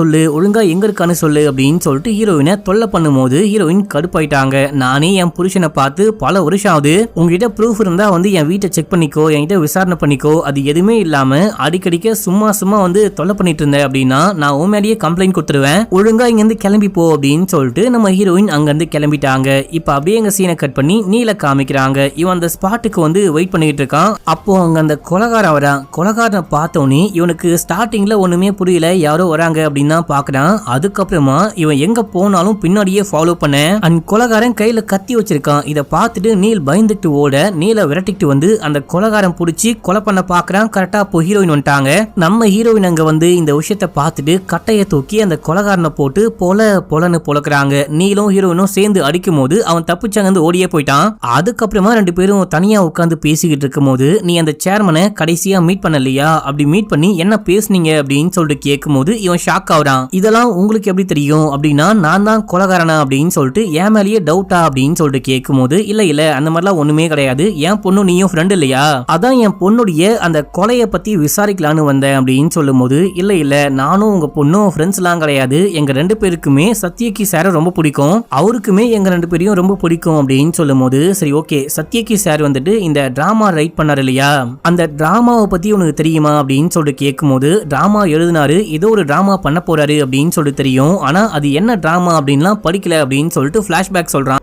சொல்லு அப்படின்னு சொல்லிட்டு ஹீரோயினை தொல்லை பண்ணும்போது ஹீரோயின் கடுப்பாயிட்டாங்க. நானே என் புருஷனை பார்த்து பல வருஷம் ஆகுது, உங்ககிட்ட ப்ரூஃப் இருந்தா வந்து என் வீட்டை செக் பண்ணிக்கோ, என்கிட்ட விசாரணை பண்ணிக்கோ, அது எதுவுமே இல்லாம அடிக்கடிக்க சும்மா வந்து தொல்லை பண்ணிட்டு இருந்தேன் அப்படின்னா நான் உன் மேலேயே கம்ப்ளைண்ட் கொடுத்துருவேன், ஒழுங்கா இங்க இருந்து கிளம்பி போ அப்படின்னு சொல்லிட்டு நம்ம ஹீரோயின் அங்க இருந்து கிளம்பிட்டாங்க. இப்ப அப்படியே எங்க சீனை கட் பண்ணி நீல காமிக்கிறாங்க. இவன் அந்த ஸ்பாட்டுக்கு வந்து வெயிட் பண்ணிட்டு இருக்கான். அப்போ அங்க அந்த கொலகாரன் வரான். கொலகாரனை பார்த்தோன்னே இவனுக்கு ஸ்டார்டிங்ல ஒண்ணுமே புரியல, யாரோ வராங்க அப்படின்னு தான் பாக்குறான். அதுக்கப்புறமா இவன் எங்க போனாலும் பின்னாடியே ஃபாலோ பண்ண, அந்த கொலகாரன் கையில கத்தி வச்சிருக்கான். இதை பார்த்துட்டு நீல் பயந்துட்டு ஓட, நீல விரட்டிட்டு வந்து அந்த கொலகாரன் புடிச்சு கொலை பண்ண பாக்குறான். கரெக்டா அப்போ ஹீரோயின் வந்துட்டாங்க. நம்ம ஹீரோயின் அங்க வந்து இந்த விஷயத்த பார்த்துட்டு கட்டைய தூக்கி அந்த கொலகாரனை போட்டு பொலன்னு பொழக்கிறாங்க. நீலும் ஹீரோயினும் சேர்ந்து அடிக்கும் போது அவன் தப்பிச்சாங்க வந்து ஓடியே போயிட்டான். அதுக்கப்புறமா 2 பேரும் தனியா உட்காந்து பேசிக்கிட்டு இருக்கும் போது, நீ அந்த சேர்மனை கடைசியா மீட் பண்ணலையா, அப்படி மீட் பண்ணி என்ன பேசுனீங்க அப்படின்னு சொல்லிட்டு கேட்கும் போது இவன் ஷாக் ஆகுறான். இதெல்லாம் உங்களுக்கு எப்படி தெரியும் அப்படின்னா, நான் தான் கொலகாரனா அப்படின்னு சொல்லிட்டு என் மேலேயே டவுட்டா அப்படின்னு சொல்லிட்டு கேட்கும் போது, இல்ல அந்த மாதிரிலாம் ஒண்ணுமே கிடையாது, என் பொண்ணு நீயும் ஃப்ரெண்ட் இல்லையா, அதான் என் பொண்ணுடைய அந்த கொலையை பத்தி விசாரிக்கலான்னு வந்தேன் அப்படின்னு சொல்லும் போது, இல்ல நானும் உங்க பொண்ணும் ஃப்ரெண்ட்ஸ் எல்லாம் கிடையாது, எங்க 2 பேருக்குமே சத்யகி சார ரொம்ப பிடிக்கும், அவருக்குமே எங்க 2 பேரையும் ரொம்ப பிடிக்கும் அப்படின்னு சொல்லும் போது, சரி ஓகே சத்யகி சார் வந்துட்டு இந்த டிராமா ரைட் பண்ணாரு இல்லையா, அந்த டிராமாவை பத்தி உனக்கு தெரியுமா அப்படின்னு சொல்லிட்டு கேட்கும் போது, டிராமா எழுதினாரு, ஏதோ ஒரு டிராமா பண்ண போறாரு அப்படின்னு சொல்லிட்டு தெரியும், ஆனா அது என்ன டிராமா அப்படின்லாம் படிக்கல அப்படின்னு சொல்லிட்டு பிளாஷ்பேக் சொல்றான்.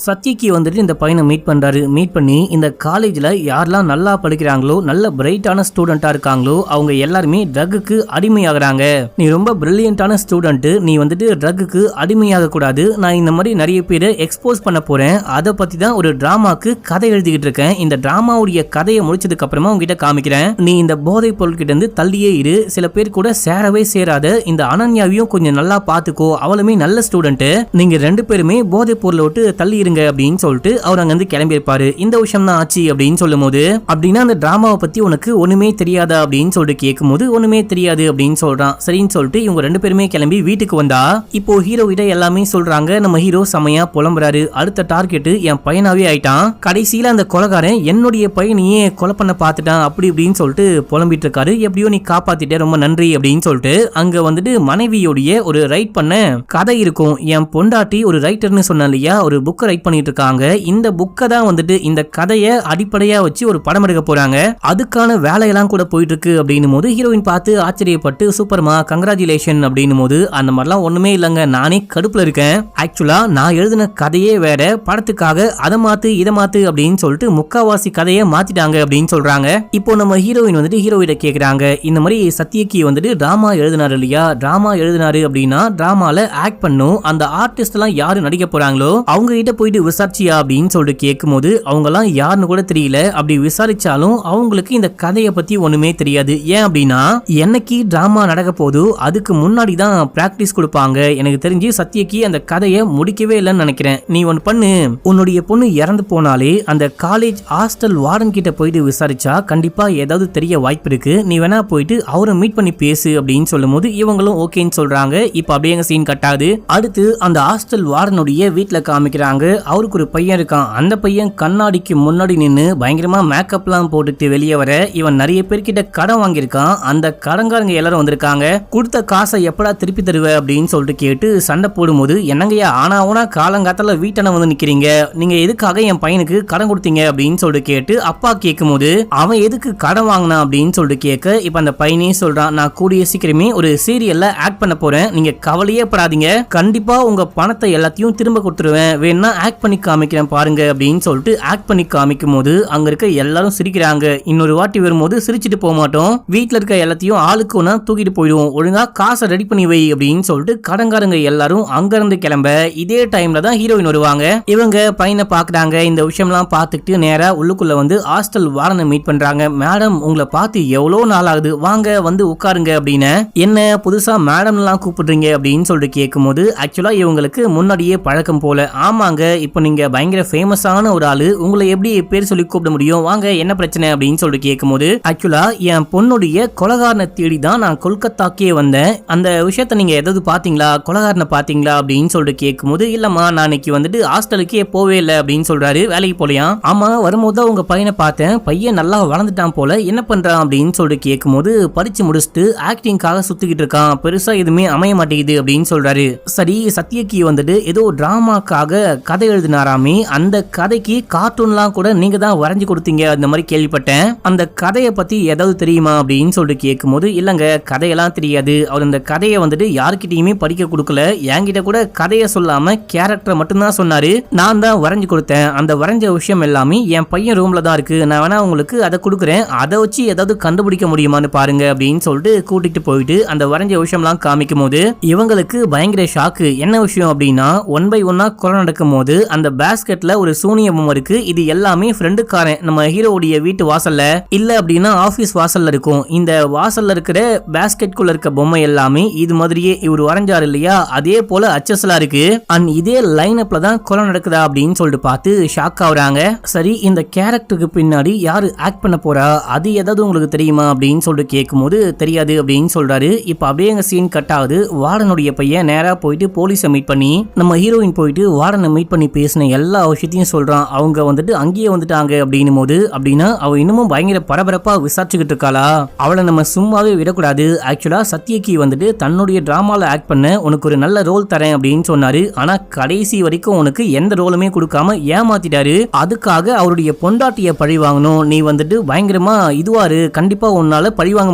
சத்யக்கு வந்துட்டு இந்த பையனை மீட் பண்றாரு. மீட் பண்ணி இந்த காலேஜ்ல யாரெல்லாம் நல்லா படிக்கிறாங்களோ நல்ல பிரைட்டான ஸ்டூடெண்டா இருக்காங்களோ அவங்க எல்லாருமே ட்ரக்குக்கு அடிமையாகிறாங்க. நீ ரொம்ப பிரில்லியண்டான ஸ்டூடெண்ட், நீ வந்துட்டு ட்ரக்குக்கு அடிமையாக கூடாது. நான் இந்த மாதிரி நிறைய பேரை எக்ஸ்போஸ் பண்ண போறேன். அதை பத்தி தான் ஒரு டிராமாக்கு கதை எழுதிக்கிட்டு இருக்கேன். இந்த டிராமாவுடைய கதையை முடிச்சதுக்கு அப்புறமா உங்ககிட்ட காமிக்கிறேன். நீ இந்த போதை பொருட்கிட்ட இருந்து தள்ளியே இரு. சில பேர் கூட சேரவே சேராத இந்த அனன்யாவையும் கொஞ்சம் நல்லா பாத்துக்கோ, அவளுமே நல்ல ஸ்டூடெண்ட், நீங்க 2 பேருமே போதை பொருளை விட்டு தள்ளி இருங்க அப்படின்னு சொல்லிட்டு அவர் அங்க இருந்து கிளம்பி இருப்பாரு. இந்த விஷயம் தான் ஆச்சு அப்படின்னு சொல்லும் போது, அப்படின்னா அந்த டிராமாவை பத்தி உனக்கு ஒண்ணுமே தெரியாதா அப்படின்னு சொல்லிட்டு கேட்கும் போது ஒண்ணுமே தெரியாது அப்படின்னு சொல்றான். சரின்னு சொல்லிட்டு இவங்க 2 பேருமே கிளம்பி வீட்டுக்கு வந்தா இப்போ ஹீரோ கிட்ட எல்லாமே சொல்றாங்க. நம்ம ஹீரோ செமையா புலம்புறாரு. அடுத்த டார்கெட் என் பையனாவே ஆயிட்டான், கடைசியில அந்த கொலைகாரன் என்னுடைய பையனையே கொலை பண்ண பாத்துட்டான் அப்படி இப்படின்னு சொல்லிட்டு புலம்பிட்டு இருக்காரு. எப்படியோ நீ காப்பாத்திட்ட, ரொம்ப நன்றி அப்படின்னு சொல்லிட்டு அங்க வந்துட்டு மனைவியோடைய ஒரு ரைட் பண்ண கதை இருக்கும். என் பொண்டாட்டி ஒரு ரைட்டர்னு சொன்ன இல்லையா, ஒரு புக்கை ரைட் பண்ணிட்டு இருக்காங்க. இந்த புக்கை தான் வந்துட்டு இந்த கதையை அடிப்படையா வச்சு ஒரு படம் எடுக்க போறாங்க. அதுக்கான வேலையெல்லாம் கூட போயிட்டு இருக்கு அப்படின்னும் போது ஹீரோயின் பார்த்து ஆச்சரியப்பட்டு சூப்பர்மா கங்க்ராச்சுலேஷன் அப்படின்னும் போது, அந்த மாதிரிலாம் ஒண்ணுமே இல்லைங்க, நானே கடுப்புல இருக்கேன். ஆக்சுவலா நான் எழுதின கதையே வேற, படத்துக்காக அதை மாத்து இதை மாத்து அப்படின்னு சொல்லிட்டு முக்காவாசி கதையை மாத்திட்டாங்க அப்படின்னு சொல்றாங்க. இப்போ நம்ம ஹீரோயின் வந்துட்டு ஹீரோயிட்ட கேக்குறாங்க, இந்த மாதிரி சத்யக்கு வந்துட்டு டிராமா எழுதினாரு இல்லையா, டிராமா எழுதினாரு அப்படின்னா டிராமால ஆக்ட் பண்ணும், அந்த ஆர்டிஸ்ட் எல்லாம் யாரு நடிக்க போறாங்களோ அவங்க கிட்ட போயிட்டு விசாரிச்சியா அப்படின்னு சொல்லிட்டு கேட்கும் போது அவங்க எல்லாம் யாருன்னு கூட தெரியல. அப்படி விசாரிச்சாலும் அவங்களுக்கு இந்த கதையை பத்தி ஒண்ணுமே தெரியாது. ஏன் அப்படின்னா என்னைக்கு டிராமா நடக்க போது அதுக்கு முன்னாடி தான் பிராக்டிஸ் கொடுப்பாங்க. எனக்கு தெரிஞ்சு சத்யக்கு அந்த கதையை முடிக்கவே இல்லைன்னு நினைக்கிறேன். நீ ஒன்னு பண்ணு, உன்னுடைய பொண்ணு இறந்து போனாலே அந்த காலேஜ் ஹாஸ்டல் வார்டன் கிட்ட போயிட்டு விசாரிச்சா கண்டிப்பா ஏதாவது தெரிய வாய்ப்பு இருக்கு, நீ வேணா போயிட்டு அவரை மீட் பண்ணி பேசு அப்படின்னு சொல்லும் போது இவங்களும் ஓகேன்னு சொல்றாங்க. இப்ப அப்படியே சீன் கட்டாது. அடுத்து அந்த ஹாஸ்டல் வார்டனுடைய வீட்டுல காமிக்கிறாங்க. அவருக்கு ஒரு பையன் இருக்கான். அந்த பையன் கண்ணாடிக்கு முன்னாடி நின்னு பயங்கரமா மேக்கப் எல்லாம் போட்டுட்டு வெளியே வர, இவன் நிறைய பேர்கிட்ட கடன் வாங்கியிருக்கான். அந்த கடன்காரங்க எல்லாரும் வந்திருக்காங்க. கொடுத்த காசை எப்படா திருப்பி தருவ அப்படின்னு சொல்லிட்டு கேட்டு சண்டை போடும்போது, என்னங்கய்யா ஆனா காலங்காத்தால வீட்டனை வந்து நிக்கிறீங்க, நீங்க எதுக்காக என் பையனுக்கு கடன் கொடுத்தீங்க அப்படின்னு சொல்லிட்டு கேட்டு அப்பா கேட்கும் போது, அவன் எதுக்கு கடன் வாங்கினா அப்படின்னு சொல்லிட்டு கேட்க, இப்ப அந்த பையனே சொல்றான், நான் கூடிய சீக்கிரமே ஒரு சீரியல்ல ஆக்ட் பண்ண போறேன், நீங்க கவலையே படாதீங்க, கண்டிப்பா உங்க பணத்தை எல்லாத்தையும் திரும்ப கொடுத்துருவேன், வேணா ஆக்ட் பண்ணி காமிக்கிறேன் பாருங்க அப்படின்னு சொல்லிட்டு ஆக்ட் பண்ணி காமிக்கும் போது அங்க இருக்க எல்லாரும் சிரிக்கிறாங்க. இன்னொரு வாட்டி வரும்போது சிரிச்சிட்டு போக மாட்டோம், வீட்டுல இருக்க எல்லாத்தையும் ஆளுக்கு ஒன்னா தூக்கிட்டு போயிடுவோம், ஒழுங்கா காசை ரெடி பண்ணி வை அப்படின்னு சொல்லிட்டு கடன்காரங்க எல்லாரும் அங்க இருந்து கிளம்ப, இதே டைம்ல தான் ஹீரோயின் வருவாங்க. இவங்க பையனை பாக்குறாங்க. இந்த விஷயம்லாம் பார்த்துட்டு நேரா உள்ளுக்குள்ள வந்து ஹாஸ்டல் வார்டனை மீட் பண்றாங்க. மேடம் உங்களை பார்த்து எவ்வளவு நாள் ஆகுது, வாங்க வந்து உட்காருங்க அப்படின்னு. என்ன புதுசா மேடம் எல்லாம் கூப்பிடுறீங்க அப்படின்னு சொல்லிட்டு கேட்கும் போது, ஆக்சுவலா இவங்களுக்கு முன்னாடியே பழக்கம் போல. ஆமாங்க, இப்போ நீங்க பயங்கர ஃபேமஸான ஒரு ஆளு, உங்களை எப்படி பேர் சொல்லி கூப்பிட முடியும், வாங்க என்ன பிரச்சனை அப்படின்னு சொல்லிட்டு கேட்கும் போது, ஆக்சுவலா என் பொண்ணுடைய கொலகாரனை தேடி தான் நான் கொல்கத்தாக்கே வந்தேன், அந்த விஷயத்த நீங்க ஏதாவது பாத்தீங்களா, கொலகாரனை பாத்தீங்களா அப்படின்னு சொல்லிட்டு கேட்கும் போது, இல்லம்மா நான் இன்னைக்கு வந்துட்டு ஹாஸ்டலுக்கே போவே இல்லை அப்படின்னு சொல்றாரு. வேலைக்கு போலையா? ஆமா, வரும்போது தான் உங்க பையனை பார்த்தேன், பையன் நல்லா வளர்ந்துட்டான் போல, என்ன பண்றான் அப்படின்னு சொல்லிட்டு கேட்கும் போது, படிச்சு முடிச்சுட்டு ஆக்டிங்காக சுத்திக்கிட்டு இருக்கான், பெருசா எதுவுமே அமைய மாட்டேங்குது அப்படின்னு சொல்றாரு. சரி, சத்யக்கு வந்துட்டு ஏதோ டிராமாக்காக கதை எழுதினாராமே, அந்த கதைக்கு கார்ட்டூன்லாம் கூட நீங்க தான் வரைஞ்சு கொடுத்தீங்க அந்த மாதிரி கேள்விப்பட்டேன், அந்த கதையை பத்தி ஏதாவது தெரியுமா அப்படின்னு சொல்லிட்டு கேட்கும் போது, இல்லங்க கதையெல்லாம் தெரியாது, அவர் இந்த கதையை வந்துட்டு யார்கிட்டயுமே படிக்க கொடுக்கல, என்கிட்ட கூட கதையை சொல்லாம கேரக்டரை மட்டும்தான் சொன்னாரு, நான் தான் வரைஞ்சு கொடுத்தேன், அந்த வரைஞ்ச விஷயம் எல்லாமே என் பையன் ரூம்ல தான் இருக்கு, நான் வேணா உங்களுக்கு அதை கொடுக்குறேன், அதை வச்சு ஏதாவது கண்டுபிடிக்க முடியுமான்னு பாருங்க அப்படின்னு சொல்லிட்டு கூட்டிட்டு போயிட்டு அந்த வரைஞ்ச விஷயம்லாம் காமிக்கும் போது இவங்களுக்கு பயங்கர ஷாக்கு. என்ன விஷயம் அப்படின்னா, 1 by 1 கொலை நடக்கும் போது அந்த பேஸ்கெட்ல ஒரு சூனிய பொம்மை இருக்கு, இது எல்லாமே ஃப்ரெண்டுக்காரன் நம்ம ஹீரோவுடைய வீட்டு வாசல்ல இல்ல அப்படின்னா ஆபீஸ் வாசல்ல இருக்கும், இந்த வாசல்ல இருக்கிற பேஸ்கெட் குள்ள இருக்க பொம்மை எல்லாமே இது மாதிரியே இவர் வரைஞ்சாரு இல்லையா, அதே போல அச்சஸ்லா இருக்கு, அண்ட் இதே லைன் அப்ல தான் கொலை நடக்குதா அப்படின்னு சொல்லிட்டு பார்த்து ஷாக் ஆகுறாங்க. சரி, இந்த கேரக்டருக்கு பின்னாடி யாரு ஆக்ட் பண்ண போறா, அது ஏதாவது உங்களுக்கு தெரியுமா அப்படின்னு சொல்லிட்டு கேட்கும்போது தெரியாது அப்படின்னு சொல்றாரு. இப்ப அப்படியே எங்க சீன் கட் ஆகுது. வார்டனுடைய பையன் நேரா போயிட்டு போலீஸை மீட் பண்ணி, நம்ம ஹீரோயின் போயிட்டு வார்டனை மீட் பண்ணி பேசின எல்லா விஷயத்தையும் சொல்றான். அவங்க வந்துட்டு அங்கேயே வந்துட்டாங்க அப்படின்னும் போது, அப்படின்னா அவ இன்னமும் பயங்கர பரபரப்பா விசாரிச்சுக்கிட்டு இருக்காளா, அவளை நம்ம சும்மாவே விடக்கூடாது, ஆக்சுவலா சத்யக்கு வந்துட்டு தன்னுடைய டிராமால ஆக்ட் பண்ண உனக்கு ஒரு நல்ல ரோல் தரேன் அப்படின்னு சொன்னாரு, ஆனா கடைசி வரைக்கும் உனக்கு எந்த ரோலுமே கொடுக்காம ஏமாத்திட்டாரு, அதுக்காக அவருடைய பொண்டாட்டிய பழி வாங்கணும், நீ வந்துட்டு பயங்கரமா இதுவாரு, கண்டிப்பா உன்னால பழி வாங்க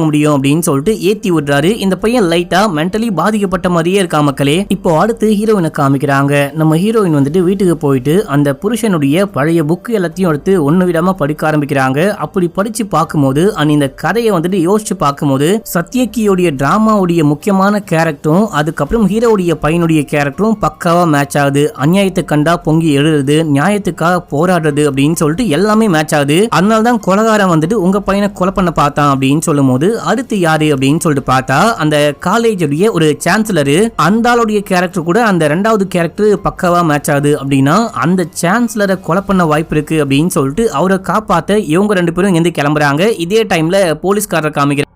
முடியும் அப்படின்னு சொல்லிட்டு ஏத்தி விடுறாரு. இந்த பையன் லைட்டா மென்டலி பாதிக்கப்பட்ட மாதிரியே இருக்கா மக்களே. இப்போ அடுத்து ஹீரோயினை காமிக்கிறாங்க. நம்ம ஹீரோயின் வந்துட்டு வீட்டுக்கு போயிட்டு அந்த புருஷனுடைய பழைய புக் எல்லாத்தையும் எடுத்து ஒண்ணு விடாம படிக்க ஆரம்பிக்கிறாங்க. அப்படி படிச்சு பார்க்கும்போது இந்த கதையை வந்துட்டு யோசிச்சு பார்க்கும்போது சத்யகியோடைய டிராமாவுடைய முக்கியமான கேரக்டரும் அதுக்கப்புறம் ஹீரோவுடைய பையனுடைய கேரக்டரும் பக்காவா மேட்ச் ஆகுது. அநியாயத்தை கண்டா பொங்கி எழுதுறது, நியாயத்துக்காக போராடுறது அப்படின்னு சொல்லிட்டு எல்லாமே மேட்ச் ஆகுது. அதனாலதான் கொலகாரன் வந்துட்டு உங்க பையனை கொலை பண்ண பார்த்தான் அப்படின்னு சொல்லும் போது அடுத்து யாரு அப்படின்னு சொல்லிட்டு பார்த்தா அந்த காலேஜுடைய ஒரு சான்சலர், அந்த ஆளுடைய கேரக்டர் கூட அந்த ரெண்டாவது கேரக்டர் பக்காவா மேட்ச் ஆகுது. அப்படின்னா அந்த சான்சலரை கொலை பண்ண வாய்ப்பு இருக்கு அப்படின்னு சொல்லிட்டு அவரை காப்பாத்த இவங்க ரெண்டு பேரும் எங்க கிளம்புறாங்க. இதே டைம்ல போலீஸ்காரர் காமிக்கிறாங்க.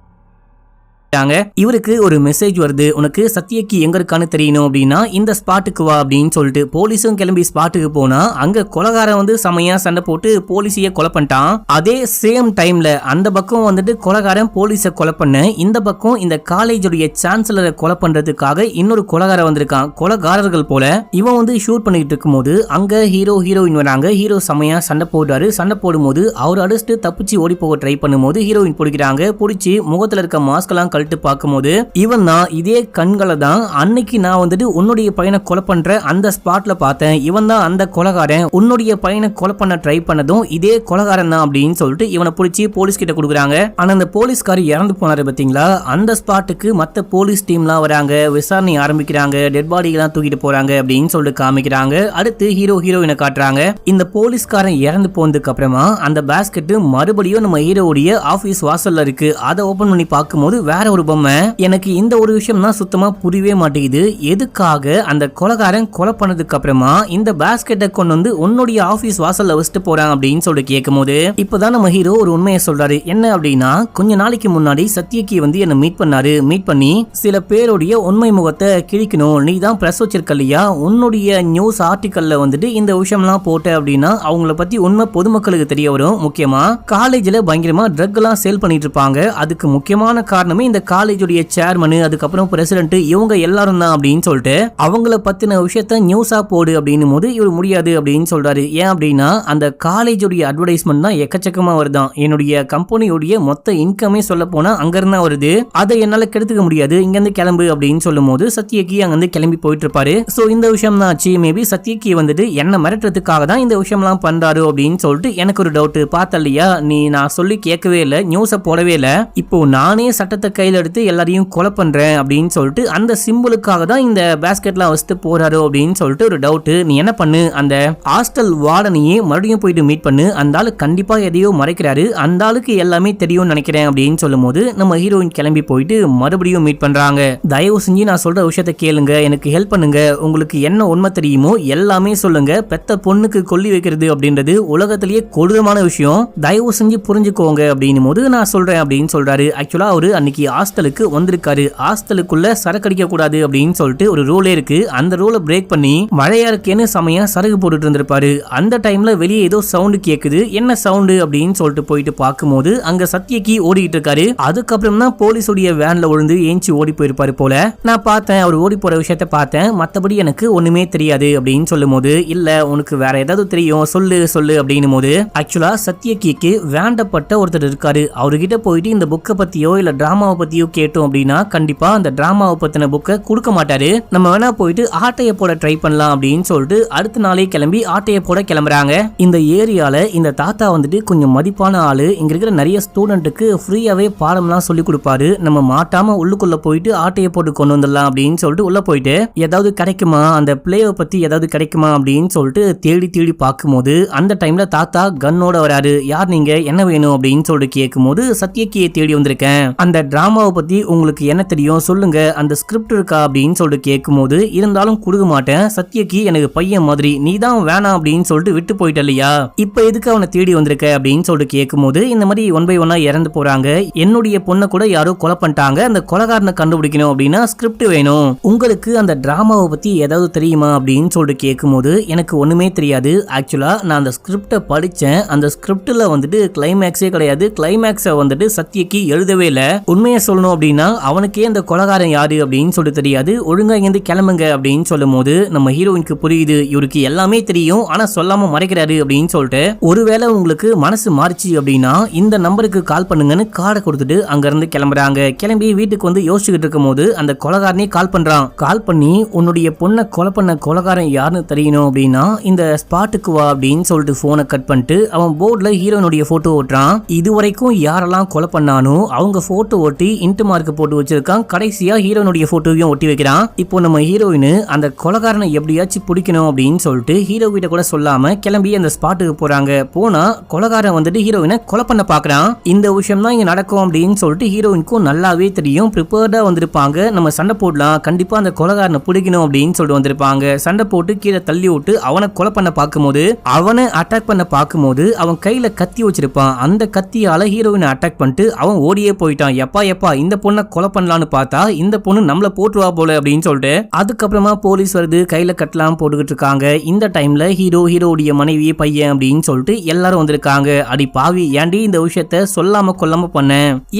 இவருக்கு ஒரு மெசேஜ் வருது, உனக்கு சத்யகி எங்க இருக்கான்னு தெரியணும் அப்படின்னா இந்த ஸ்பாட்டுக்கு வா அப்படின்னு சொல்லிட்டு போலீஸும் கிளம்பி ஸ்பாட்டுக்கு போனா அங்க கொலகாரன் வந்து செமையா சண்டை போட்டு போலீஸையே கொலை பண்ணிட்டான். அதே சேம் டைம்ல அந்த பக்கம் வந்துட்டு கொலகாரன் போலீஸை கொலை பண்ண, இந்த பக்கம் இந்த காலேஜுடைய சான்சலரை கொலை பண்றதுக்காக இன்னொரு கொலகாரன் வந்திருக்கான். கொலகாரர்கள் போல இவன் வந்து ஷூட் பண்ணிட்டு இருக்கும் போது அங்க ஹீரோயின் வராங்க. ஹீரோ செமையா சண்டை போடுறாரு. சண்டை போடும்போது அவர் அடிச்சுட்டு தப்பிச்சு ஓடி போக ட்ரை பண்ணும்போது ஹீரோயின் பிடிக்கிறாங்க. பிடிச்சி முகத்துல இருக்க மாஸ்க் எல்லாம் கழட்டு பார்க்கும்போது இவன் தான் இதே கண்களை தான் அன்னைக்கு நான் வந்துட்டு உன்னுடைய பையனை கொலை பண்ற அந்த ஸ்பாட்ல பார்த்தேன். இவன் தான் அந்த கொலகாரன், உன்னுடைய பையனை கொலை பண்ண ட்ரை பண்ணதும் இதே கொலகாரன் தான் அப்படின்னு சொல்லிட்டு இவனை பிடிச்சி போலீஸ் கிட்ட கொடுக்குறாங்க. ஆனா அந்த போலீஸ்காரி இறந்து போனாரு பாத்தீங்களா, அந்த ஸ்பாட்டுக்கு மத்த போலீஸ் டீம்லாம் வராங்க, விசாரணை ஆரம்பிக்கிறாங்க, டெட் பாடிலாம் தூக்கிட்டு போறாங்க அப்படின்னு சொல்லிட்டு காமிக்கிறாங்க. அடுத்து ஹீரோயினை காட்டுறாங்க. இந்த போலீஸ்காரன் இறந்து போனதுக்கு அப்புறமா அந்த பாஸ்கெட் மறுபடியும் நம்ம ஹீரோவுடைய ஆபீஸ் வாசல்ல இருக்கு. அதை ஓபன் பண்ணி பார்க்கும்போது வேற ஒரு பொம்மை. எனக்கு இந்த ஒரு விஷயம் தான் சுத்தமா புரியவே மாட்டேங்குது. எதுக்காக அந்த கொலகாரன் கொலை பண்ணதுக்கு அப்புறமா இந்த பாஸ்கெட்டை கொண்டு வந்து உன்னுடைய ஆபீஸ் வாசல்ல வச்சுட்டு போறாங்க அப்படின்னு சொல்லி கேட்கும்போது இப்பதான் நம்ம ஹீரோ ஒரு உண்மையை சொல்றாரு. என்ன அப்படின்னா, கொஞ்ச நாளைக்கு முன்னாடி சத்யகி வந்து என்ன மீட் பண்ணாரு. மீட் பண்ணி சில பேருடைய உண்மை முகத்தை கிழிக்கணும், நீ தான் பிரஸ் வச்சிருக்க இல்லையா, உன்னுடைய நியூஸ் ஆர்டிக்கல்ல வந்துட்டு இந்த விஷயம்லாம் போட்ட அப்படின்னா அவங்கள பத்தி உண்மை பொதுமக்களுக்கு தெரிய வரும். முக்கியமா காலேஜ்ல பயங்கரமா ட்ரக் எல்லாம் சேல் பண்ணிட்டு இருப்பாங்க. அதுக்கு முக்கியமான காரணமே இந்த காலேஜுடைய சேர்மன், அதுக்கப்புறம் பிரசிடென்ட், இவங்க எல்லாரும் தான் அப்படின்னு சொல்லிட்டு அவங்கள பத்தின விஷயத்த நியூஸா போடு அப்படின்னும் போது இவர் முடியாது அப்படின்னு சொல்றாரு. ஏன் அப்படின்னா அந்த காலேஜுடைய அட்வர்டைஸ்மெண்ட் தான் எக்கச்சக்கமா வருதான். என்னுடைய கம்பெனியுடைய மொத்த இன்கமே சொல்ல போனா அங்க இருந்தா வருது, அதை என்னால கெடுத்துக்க முடியாது, இங்க இருந்து கிளம்பு அப்படின்னு சொல்லும் போது சத்யகி அங்க இருந்து கிளம்பி போயிட்டு இருப்பாரு. சோ இந்த விஷயம் தான் ஆச்சு. மேபி சத்யகி வந்துட்டு என்ன மிரட்டுறதுக்காக தான் இந்த விஷயம் எல்லாம் பண்றாரு அப்படின்னு சொல்லிட்டு எனக்கு ஒரு டவுட். பார்த்தல்லையா, நீ நான் சொல்லி கேட்கவே இல்லை, நியூஸை போடவே இல்லை, இப்போ நானே சட்டத்தை கையில் எடுத்து எல்லாரையும் கொலை பண்றேன் அப்படின்னு சொல்லிட்டு அந்த சிம்பிளுக்காக தான் இந்த பாஸ்கெட்லாம் வச்சுட்டு போறாரோ அப்படின்னு சொல்லிட்டு ஒரு டவுட். நீ என்ன பண்ணு, அந்த ஹாஸ்டல் வார்டனையே மறுபடியும் போயிட்டு மீட் பண்ணு, அந்த ஆளு கண்டிப்பா எதையோ மறைக்கிறாரு, அந்த ஆளுக்கு எல்லாமே தெரியும் நினைக்கிறேன் அப்படின்னு சொல்லும் போது நம்ம ஹீரோயின் கிளம்பி போயிட்டு மறுபடியும் மீட் பண்றாங்க. தயவு செஞ்சு நான் சொல்ற விஷயத்த கேளுங்க, எனக்கு ஹெல்ப் பண்ணுங்க, உங்களுக்கு என்ன உண்மை தெரியுமோ எல்லாமே சொல்லுங்க, பெத்த பொண்ணுக்கு கொல்லி வைக்கிறது அப்படின்றது உலகத்திலேயே கொடூரமான விஷயம், தயவு செஞ்சு புரிஞ்சுக்கோங்க அப்படின்னும் போது நான் சொல்றேன் அப்படின்னு சொல்றாரு. ஆக்சுவலா அவரு அன்னைக்கு ஹாஸ்டலுக்கு வந்திருக்காரு. ஹாஸ்டலுக்குள்ள சரக்கு அடிக்க கூடாது அப்படின்னு சொல்லிட்டு ஒரு ரூலே இருக்கு. அந்த ரூலை பிரேக் பண்ணி மழையா இருக்கேன்னு சமையா சரக்கு போட்டுட்டு இருந்திருப்பாரு. அந்த டைம்ல வெளியே ஏதோ சவுண்ட் கேக்குது. என்ன சவுண்ட் அப்படின்னு சொல்லிட்டு போயிட்டு பார்க்கும்போது அங்க சத்யகி ஓடிட்டு இருக்காரு. அதுக்கப்புறம் தான் போலீஸுடைய வேன்ல விழுந்து ஏஞ்சி ஓடி போயிருப்பாரு போல. நான் பார்த்தேன், அவர் ஓடி போற விஷயத்த பார்த்தேன், மத்தபடி எனக்கு ஒண்ணுமே தெரியாது அப்படின்னு சொல்லும் போது இல்ல உனக்கு வேற ஏதாவது தெரியும் சொல்லு சொல்லு அப்படின்னும் போது ஆக்சுவலா சத்யகிக்கு வேண்டப்பட்ட ஒருத்தர் இருக்காரு. அவர்கிட்ட போயிட்டு இந்த புக்கை பத்தியோ இல்ல டிராமாவை பத்தியோ கேட்டோம் அப்படின்னா கண்டிப்பா அந்த டிராமாவை பத்தின புக்கை கொடுக்க மாட்டாரு. நம்ம வேணா போயிட்டு ஆட்டைய போட ட்ரை பண்ணலாம் அப்படின்னு சொல்லிட்டு அடுத்த நாளே கிளம்பி ஆட்டைய போட கிளம்புறாங்க. இந்த ஏரியால இந்த தாத்தா வந்துட்டு கொஞ்சம் மதிப்பான ஆளு. இங்க இருக்கிற நிறைய ஸ்டூடெண்ட்டுக்கு ஃப்ரீயாவே பாடம்லாம் சொல்லி கொடுப்பாரு. நம்ம மாட்டாம உள்ளுக்குள்ள போயிட்டு ஆட்டைய போட்டு கொண்டு வந்துடலாம் அப்படின்னு சொல்லிட்டு உள்ள போயிட்டு ஏதாவது கிடைக்குமா, அந்த பிளேவை பத்தி ஏதாவது கிடைக்குமா அப்படின்னு சொல்லிட்டு தேடி தேடி பார்க்கும்போது அந்த டைம்ல தாத்தா கன்னோட வராரு. யார் நீங்க, என்ன வேணும் அப்படின்னு சொல்லிட்டு கேட்கும்போது சத்யகியை தேடி வந்திருக்கேன், அந்த டிராமாவை பத்தி உங்களுக்கு என்ன தெரியும் சொல்லுங்க, அந்த ஸ்கிரிப்ட் இருக்கா அப்படின்னு சொல்லிட்டு கேட்கும்போது இருந்தாலும் கொடுக்க மாட்டேன், சத்யகி எனக்கு பையன் மாதிரி, நீ தான் வேணாம் அப்படின்னு சொல்லிட்டு விட்டு போயிட்ட இல்லையா, இப்ப எதுக்கு அவனை தேடி வந்திருக்க அப்படின்னு சொல்லிட்டு கேட்கும்போது இந்த மாதிரி ஒன் பை ஒன்னா இறந்து போறாங்க, என்னுடைய பொண்ணை கூட யாரோ கொலை பண்ணிட்டாங்க, அந்த கொலைகாரனை கண்டுபிடிக்கணும் அப்படின்னா ஸ்கிரிப்ட் வேணும், உங்களுக்கு அந்த டிராமாவை பத்தி ஏதாவது தெரியுமா அப்படின்னு சொல்லிட்டு கேட்கும்போது எனக்கு ஒண்ணுமே தெரியாது, ஆக்சுவலா நான் அந்த ஸ்கிரிப்டை படிச்சேன், அந்த ஸ்கிரிப்ட்ல வந்துட்டு கிளைமேக்ஸே கிடையாது, கிளைமேக்ஸை வந்துட்டு சத்யகி எழுதவே இல்லை, உண்மையை சொல்லணும் அப்படின்னா அவனுக்கே அந்த கொலகாரன் யாரு அப்படின்னு சொல்லிட்டு தெரியாது, ஒழுங்கா இங்கிருந்து கிளம்புங்க அப்படின்னு சொல்லும் போது நம்ம ஹீரோயினுக்கு புரியுது இவருக்கு எல்லாமே தெரியும் ஆனா சொல்லாம மறைக்கிறாரு அப்படின்னு சொல்லிட்டு, ஒருவேளை உங்களுக்கு மனசு மாறிச்சு அப்படின்னா இந்த நம்பருக்கு கால் பண்ணுங்கன்னு கார்டை கொடுத்துட்டு அங்க இருந்து கிளம்புறாங்க. கிளம்பி வீட்டுக்கு வந்து யோசிச்சுக்கிட்டு இருக்கும் போது அந்த கொலகாரனே கால் பண்றான். கால் பண்ணி உன்னுடைய பொண்ணை கொலை பண்ண கொலகாரன் யாருன்னு தெரியணும் அப்படின்னா இந்த ஸ்பாட்டுக்கு வா அப்படின்னு சொல்லிட்டு போனை கட் பண்ணிட்டு அவன் போர்டுல ஹீரோனுடைய போட்டோ ஓட்டுறான். இதுவரைக்கும் யாரெல்லாம் கொலை பண்ணானோ அவங்க போட்டோ ஒட்டி இன்ட் மார்க் போட்டு வச்சிருக்கான். கடைசியா ஹீரோனுடைய போட்டோவையும் ஒட்டி வைக்கிறான். இப்போ நம்ம ஹீரோயின் அந்த கொலகாரனை எப்படியாச்சும் பிடிக்கணும் அப்படின்னு சொல்லிட்டு ஹீரோ கிட்ட கூட சொல்லாம கிளம்பி அந்த ஸ்பாட்டுக்கு போறாங்க. போனா கொலகாரன் வந்துட்டு ஹீரோயினை கொலை பண்ண பாக்குறான். இந்த விஷயம் தான் இங்க நடக்கும் அப்படின்னு சொல்லிட்டு ஹீரோயினுக்கும் நல்லாவே தெரியும். ப்ரிப்பேர்டா வந்திருப்பாங்க, நம்ம சண்டை போடலாம், கண்டிப்பா அந்த கொலகாரனை பிடிக்கணும் அப்படின்னு சொல்லிட்டு வந்திருப்பாங்க. சண்டை போட்டு கீழே தள்ளி விட்டு அவனை கொலை பண்ண பார்க்கும்போது, அவனை அட்டாக் பண்ண பார்க்கும்போது அவன் கையில கத்தி வச்சிருப்பான். அந்த கத்தியால ஹீரோயினை அட்டாக் பண்ணிட்டு அவன் ஓடியே போயிட்டான். எப்பா இந்த பொண்ணை கொலை பண்ணலான்னு பார்த்தா இந்த பொண்ணு நம்மள போட்டுவா போல அப்படின்னு சொல்லிட்டு அதுக்கப்புறமா போலீஸ் வருது, கையில கட்டலாம் போட்டுக்கிட்டு இருக்காங்க. இந்த டைம்ல ஹீரோடைய மனைவி பையன் அப்படின்னு சொல்லிட்டு எல்லாரும் வந்திருக்காங்க. அடி பாவி, ஏன்டி இந்த விஷயத்த சொல்லாம கொல்லாம பண்ண,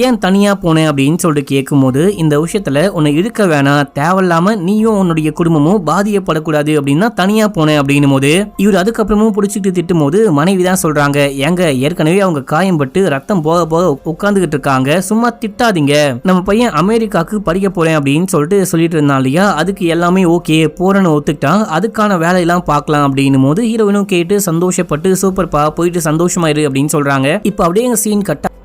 ஏன் தனியா போனேன் அப்படின்னு சொல்லிட்டு கேட்கும் போது, இந்த விஷயத்துல உன்னை இழுக்க வேணாம், தேவையில்லாம நீயும் உன்னுடைய குடும்பமும் பாதிக்கப்படக்கூடாது அப்படின்னா தனியா போனேன் அப்படின்னும் போது இவர் அதுக்கப்புறமும் பிடிச்சிட்டு திட்டும் போது மனைவி தான் சொல்றாங்க, ஏங்க ஏற்கனவே அவங்க காயம் பட்டு ரத்தம் போக போக உட்கார்ந்துகிட்டு இருக்காங்க, சும்மா திட்டாதீங்க, நம்ம பையன் அமெரிக்காக்கு படிக்க போறேன் அப்படின்னு சொல்லிட்டு இருந்தான் இல்லையா, அதுக்கு எல்லாமே ஓகே போறேன்னு ஒத்துக்கிட்டான், அதுக்கான வேலையெல்லாம் பார்க்கலாம் அப்படின்னும் போது ஹீரோயினும் கேட்டு சந்தோஷப்பட்டு சூப்பர்ப்பா போயிட்டு சந்தோஷமா இரு அப்படின்னு சொல்றாங்க. இப்போ அப்படியே எங்க சீன் கட்ட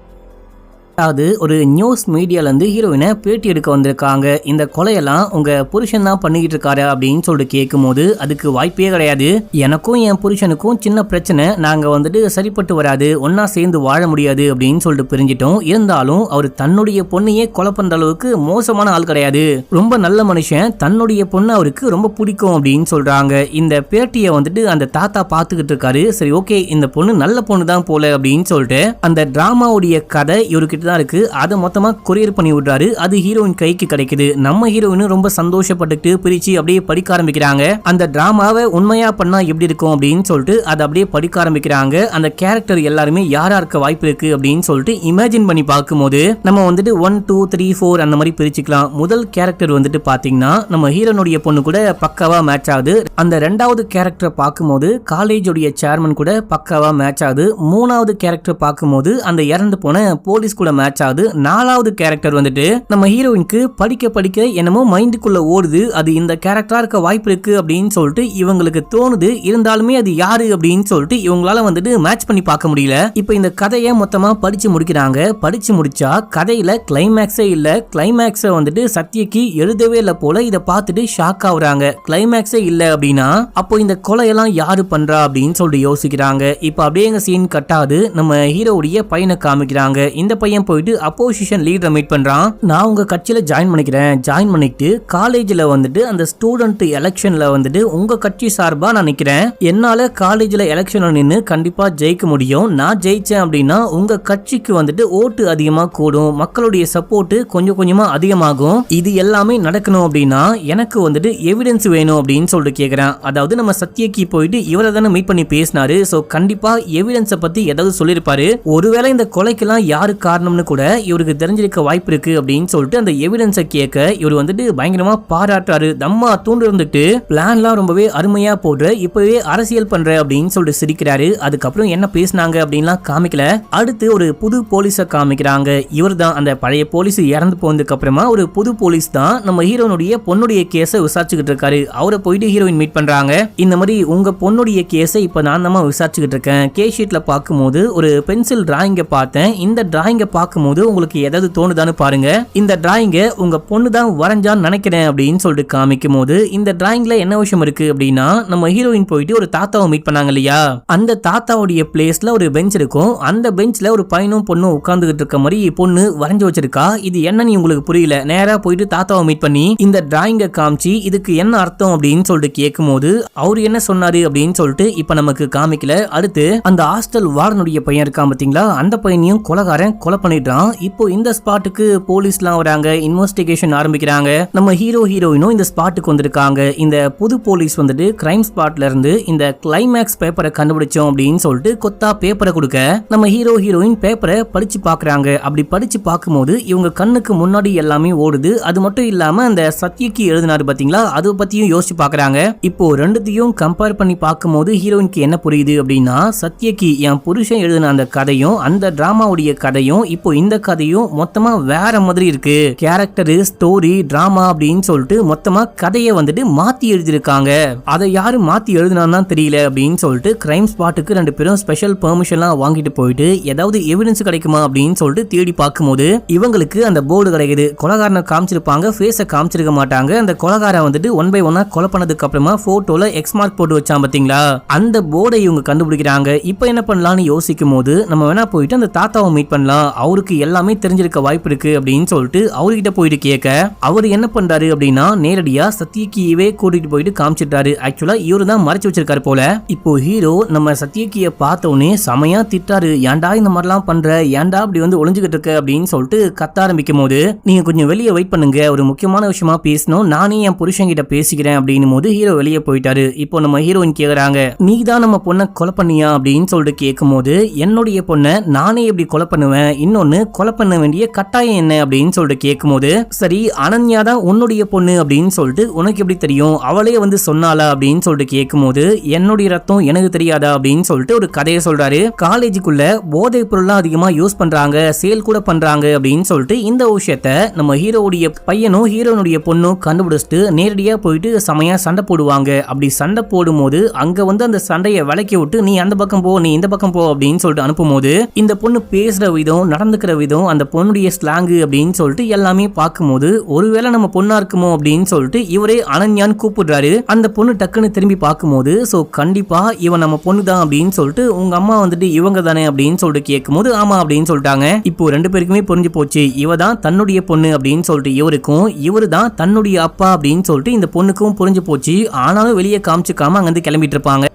அது ஒரு நியூஸ் மீடியால இருந்து ஹீரோயினை பேட்டி எடுக்க வந்திருக்காங்க. இந்த கொலையெல்லாம் உங்க புருஷன் தான் பண்ணிக்கிட்டு இருக்காரு அப்படின்னு சொல்லிட்டு கேட்கும் போது அதுக்கு வாய்ப்பே கிடையாது, எனக்கும் என் புருஷனுக்கும் சின்ன பிரச்சனை, நாங்க வந்துட்டு சரிப்பட்டு வராது, ஒன்னா சேர்ந்து வாழ முடியாது அப்படின்னு சொல்லிட்டு பிரிஞ்சிட்டோம். இருந்தாலும் அவர் தன்னுடைய பொண்ணையே கொலை பண்ற அளவுக்கு மோசமான ஆள் கிடையாது, ரொம்ப நல்ல மனுஷன், தன்னுடைய பொண்ணு அவருக்கு ரொம்ப பிடிக்கும் அப்படின்னு சொல்றாங்க. இந்த பேட்டியை வந்துட்டு அந்த தாத்தா பாத்துக்கிட்டு இருக்காரு. சரி ஓகே, இந்த பொண்ணு நல்ல பொண்ணு தான் போல அப்படின்னு சொல்லிட்டு அந்த டிராமாவுடைய கதை இவருக்கு தான் இருக்கு, அதை மொத்தமா கொரியர் பண்ணி விடுறாரு. அது ஹீரோயின் கைக்கு கிடைக்குது. நம்ம ஹீரோயின் ரொம்ப சந்தோஷப்பட்டுட்டு பிரிச்சு அப்படியே படிக்க ஆரம்பிக்கிறாங்க. அந்த டிராமாவை உண்மையா பண்ணா எப்படி இருக்கும் அப்படின்னு சொல்லிட்டு அதை அப்படியே படிக்க ஆரம்பிக்கிறாங்க. அந்த கேரக்டர் எல்லாருமே யாரா இருக்க வாய்ப்பு இருக்கு அப்படின்னு சொல்லிட்டு இமேஜின் பண்ணி பார்க்கும்போது நம்ம வந்துட்டு 1 2 3 4 அந்த மாதிரி பிரிச்சுக்கலாம். முதல் கேரக்டர் வந்துட்டு பாத்தீங்கன்னா நம்ம ஹீரோனுடைய பொண்ணு கூட பக்காவா மேட்ச் ஆகுது. அந்த ரெண்டாவது கேரக்டரை பார்க்கும்போது காலேஜோடைய சேர்மன் கூட பக்காவா மேட்ச் ஆகுது. மூணாவது கேரக்டர் பார்க்கும்போது அந்த இறந்து போன போலீஸ் கூட மேட்ச் ஆகுது. நாலாவது கேரக்டர் வந்துட்டு நம்ம ஹீரோயினுக்கு படிக்க என்னமோ மைண்டுக்குள்ள ஓடுது, அது இந்த கேரக்டரா இருக்க வாய்ப்பு இருக்கு அப்படின்னு சொல்லிட்டு இவங்களுக்கு தோணுது. இருந்தாலுமே அது யாரு அப்படின்னு சொல்லிட்டு இவங்களால வந்துட்டு மேட்ச் பண்ணி பார்க்க முடியல. இப்போ இந்த கதையை மொத்தமா படிச்சு முடிக்கிறாங்க. படிச்சு முடிச்சா கதையில கிளைமேக்ஸே இல்ல. கிளைமேக்ஸை வந்துட்டு சத்யக்கு எழுதவே இல்ல போல. இதை பார்த்துட்டு ஷாக் ஆகுறாங்க. கிளைமேக்ஸே இல்ல அப்படின்னா அப்போ இந்த கொலையெல்லாம் யாரு பண்றா அப்படின்னு சொல்லிட்டு யோசிக்கிறாங்க. இப்போ அப்படியே எங்க சீன் கட்டாது, நம்ம ஹீரோவுடைய பையனை காமிக்கிறாங்க. இந்த பையன் போயிட்டு அப்போசிஷன் லீடரை மீட் பண்றான். நான் உங்க கட்சியில ஜாயின் பண்ணிக்கிறேன், ஜாயின் பண்ணிட்டு காலேஜ்ல வந்துட்டு அந்த ஸ்டூடெண்ட் எலெக்ஷன்ல வந்துட்டு உங்க கட்சி சார்பா நான் நிக்கிறேன், என்னால காலேஜ்ல எலெக்ஷன்ல நின்னு கண்டிப்பா ஜெயிக்க முடியும், நான் ஜெயிச்சேன் அப்படின்னா உங்க கட்சிக்கு வந்துட்டு ஓட்டு அதிகமா கூடும், மக்களுடைய சப்போர்ட் கொஞ்சம் கொஞ்சமா அதிகமாகும், இது எல்லாமே நடக்கணும் அப்படின்னா எனக்கு வந்துட்டு எவிடன்ஸ் வேணும் அப்படின்னு சொல்லிட்டு கேக்குறேன். அதாவது நம்ம சத்யக்கு போயிட்டு இவரை தானே மீட் பண்ணி பேசினாரு, சோ கண்டிப்பா எவிடன்ஸை பத்தி ஏதாவது சொல்லிருப்பாரு. ஒருவேளை இந்த கொலைக்கெல்லாம் யாரு காரணம்னு கூட இவருக்கு தெரிஞ்சிருக்க வாய்ப்பு இருக்கு அப்படின்னு சொல்லிட்டு அந்த எவிடன்ஸை கேட்க இவர் வந்துட்டு பயங்கரமா பாராட்டுறாரு. தம்மா தூண்டு இருந்துட்டு பிளான்லாம் ரொம்பவே அருமையா போடுற, இப்பவே அரசியல் பண்ற அப்படின்னு சொல்லிட்டு சிரிக்கிறாரு. அதுக்கப்புறம் என்ன பேசினாங்க அப்படின்லாம் காமிக்கல. அடுத்து ஒரு புது போலீஸை காமிக்கிறாங்க. இவர் தான் அந்த பழைய போலீஸ் இறந்து போனதுக்கு அப்புறமா ஒரு புது போலீஸ் தான் நம்ம ஹீரோனுடைய பொண்ணுடைய கேஸை விசாரிச்சுக்கிட்டு இருக்காரு. அவரை போயிட்டு ஹீரோயின் மீட் பண்றாங்க. இந்த மாதிரி உங்க பொண்ணுடைய கேஸை இப்ப நான் தான் விசாரிச்சுக்கிட்டு இருக்கேன், கேஸ் ஷீட்ல பார்க்கும்போது ஒரு பென்சில் டிராயிங்கை பார்த்தேன், இந்த டிராயிங்கை பார்க்கும்போது உங்களுக்கு ஏதாவது தோணுதான்னு பாருங்க, இந்த டிராயிங்கை உங்க பொண்ணு தான் வரைஞ்சான்னு நினைக்கிறேன் அப்படின்னு சொல்லிட்டு காமிக்கும் போது இந்த டிராயிங்ல என்ன விஷயம் இருக்கு அப்படின்னா நம்ம ஹீரோயின் போயிட்டு ஒரு தாத்தாவை மீட் பண்ணாங்க இல்லையா, அந்த தாத்தாவுடைய பிளேஸ்ல ஒரு பெஞ்ச் இருக்கும். அந்த பெஞ்ச்ல ஒரு பையனும் பொண்ணும் உட்கார்ந்துகிட்டு இருக்க மாதிரி பொண்ணு வரைஞ்சு வச்சிருக்கா. இது என்னன்னு உங்களுக்கு புரியல, நேரா போயிட்டு தாத்தாவை மீட் பண்ணி இந்த டிராயிங்கை காமிச்சு இதுக்கு என்ன அர்த்தம் அப்படின்னு சொல்லிட்டு கேட்கும் போது அவரு என்ன சொன்னாரு அப்படின்னு சொல்லிட்டு இப்ப நமக்கு காமிக்கல. அடுத்து அந்த ஹாஸ்டல் வார்டனுடைய பையன் இருக்கான் பாத்தீங்களா, அந்த பையனையும் கொலைகாரன் கொலை பண்ணிடுறான். இப்போ இந்த ஸ்பாட்டுக்கு போலீஸ்லாம் வராங்க, இன்வெஸ்டிகேஷன் ஆரம்பிக்கிறாங்க. நம்ம ஹீரோயினும் இந்த ஸ்பாட்டுக்கு வந்திருக்காங்க. இந்த புது போலீஸ் வந்துட்டு கிரைம் ஸ்பாட்ல இருந்து இந்த கிளைமேக்ஸ் பேப்பரை கண்டுபிடிச்சோம் அப்படின்னு சொல்லிட்டு கொத்தா பேப்பரை கொடுக்க நம்ம ஹீரோயின் பேப்பரை படிச்சு பாக்குறாங்க. அப்படி படிச்சு பார்க்கும்போது இவங்க கண்ணுக்கு முன்னாடி எல்லாமே ஓடுது. அது மட்டும் இல்லாம அந்த சத்யக்கு எழுதினாரு பாத்தீங்களா, அதை பத்தியும் யோசிச்சு பாக்குறாங்க. இப்போ ரெண்டுத்தையும் கம்பேர் பண்ணி பார்க்கும்போது ஹீரோயினுக்கு என்ன புரியுது அப்படின்னா, சத்யக்கு என் புருஷன் எழுதின அந்த கதையும் அந்த டிராமாவுடைய கதையும் இப்போ இந்த கதையும் மொத்தமா வேற மாதிரி இருக்கு. கேரக்டர், ஸ்டோரி, டிராமா அப்படின்னு சொல்லிட்டு மொத்தமா கதையை வந்துட்டு மாத்தி எழுதிருக்காங்க. அதை யாரு மாத்தி எழுதினான்னு தெரியல அப்படின்னு சொல்லிட்டு கிரைம் ஸ்பாட்டுக்கு ரெண்டு பேரும் ஸ்பெஷல் பெர்மிஷன்லாம் வாங்கிட்டு போயிட்டு ஏதாவது எவிடன்ஸ் கிடைக்குமா அப்படின்னு சொல்லிட்டு தேடி பார்க்கும்போது இவங்களுக்கு அந்த போர்டு கிடைக்குது. கொலைகாரனை காமிச்சிருப்பாங்க, ஃபேஸை காமிச்சிருக்க மாட்டாங்க. அந்த கொலைகாரன் வந்துட்டு 1 by 1 கொலை பண்ணதுக்கு அப்புறமா போட்டோல எக்ஸ் மார்க் போட்டு வச்சான் பாத்தீங்களா, அந்த போர்டை இவங்க கண்டுபிடிக்கிறாங்க. இப்போ என்ன பண்ணலாம்னு யோசிக்கும் போது நம்ம வேணா போயிட்டு அந்த தாத்தாவை மீட் பண்ணலாம், அவருக்கு எல்லாமே தெரிஞ்சிருக்க வாய்ப்பு இருக்கு அப்படின்னு சொல்லிட்டு அவர்கிட்ட போயிட்டு கேட்க அவர் என்ன பண்றாரு அப்படின்னா நேரடியா சத்யகியவே கூட்டிட்டு போயிட்டு காமிச்சிட்டாரு. ஆக்சுவலா இவரு தான் மறைச்சு வச்சிருக்காரு போல. இப்போ ஹீரோ நம்ம சத்யகிய பார்த்த உடனே செமையா திட்டாரு. ஏன்டா இந்த மாதிரிலாம் பண்ற, ஏன்டா அப்படி வந்து ஒளிஞ்சுகிட்டு இருக்க அப்படின்னு சொல்லிட்டு கத்த ஆரம்பிக்கும் போது நீங்க கொஞ்சம் வெளியே வெயிட் பண்ணுங்க, ஒரு முக்கியமான விஷயமா பேசணும், நானே என் புருஷன் கிட்ட பேசிக்கிறேன் அப்படின்னும் போது ஹீரோ வெளியே போயிட்டாரு. இப்போ நம்ம ஹீரோயின் கேக்குறாங்க, நீ தான் நம்ம பொண்ணை கொலை பண்ணியா அப்படின்னு சொல்லிட்டு கேட்கும் போது என்னுடைய பொண்ணை நானே எப்படி கொலை பண்ணுவேன், இன்னொன்னு கொலை பண்ண வேண்டிய கட்டாயம் என்ன அப்படின்னு சொல்லிட்டு கேட்கும் போது சரி அனன்யா தான் உன்னுடைய பொண்ணு அப்படின்னு சொல்லிட்டு உனக்கு எப்படி தெரியும், அவளே வந்து சொன்னாலா அப்படின்னு சொல்லிட்டு கேட்கும் போது என்னுடைய ரத்தம் எனக்கு தெரியாதா அப்படின்னு சொல்லிட்டு ஒரு கதையை சொல்றாரு. காலேஜுக்குள்ள போதைப் பொருள்லாம் அதிகமா யூஸ் பண்றாங்க, சேல் கூட பண்றாங்க அப்படின்னு சொல்லிட்டு இந்த விஷயத்த நம்ம ஹீரோவுடைய பையனும் ஹீரோனுடைய பொண்ணும் கண்டுபிடிச்சிட்டு நேரடியா போயிட்டு செமையா சண்டை போடுவாங்க. அப்படி சண்டை போடும்போது அங்க வந்து அந்த சண்டையை விலக்கி விட்டு நீ அந்த பக்கம் போ, நீ இந்த பக்கம் போ அப்படின்னு சொல்லிட்டு அனுப்பும்போது இந்த பொண்ணு பேசுற விதம், நடந்துக்கிற விதம், அந்த பொண்ணுடைய ஸ்லாங்கு அப்படின்னு சொல்லிட்டு எல்லாமே பார்க்கும்போது ஒருவேளை நம்ம பொண்ணா இருக்குமோ அப்படின்னு சொல்லிட்டு இவரே அனன்யான்னு கூப்பிடுறாரு. அந்த பொண்ணு டக்குன்னு திரும்பி பார்க்கும்போது சோ கண்டிப்பா இவன் நம்ம பொண்ணு தான் அப்படின்னு சொல்லிட்டு உங்க அம்மா வந்துட்டு இவங்க தானே அப்படின்னு சொல்லிட்டு கேட்கும்போது ஆமா அப்படின்னு சொல்லிட்டாங்க. இப்போ ரெண்டு பேருக்குமே புரிஞ்சு போச்சு, இவ தான் தன்னுடைய பொண்ணு அப்படின்னு சொல்லிட்டு இவருக்கும், இவரு தான் தன்னுடைய அப்பா அப்படின்னு சொல்லிட்டு இந்த பொண்ணுக்கும் புரிஞ்சு போச்சு. ஆனாலும் வெளியே காமிச்சுக்காம அங்கிருந்து கிளம்பிட்டு இருப்பாங்க.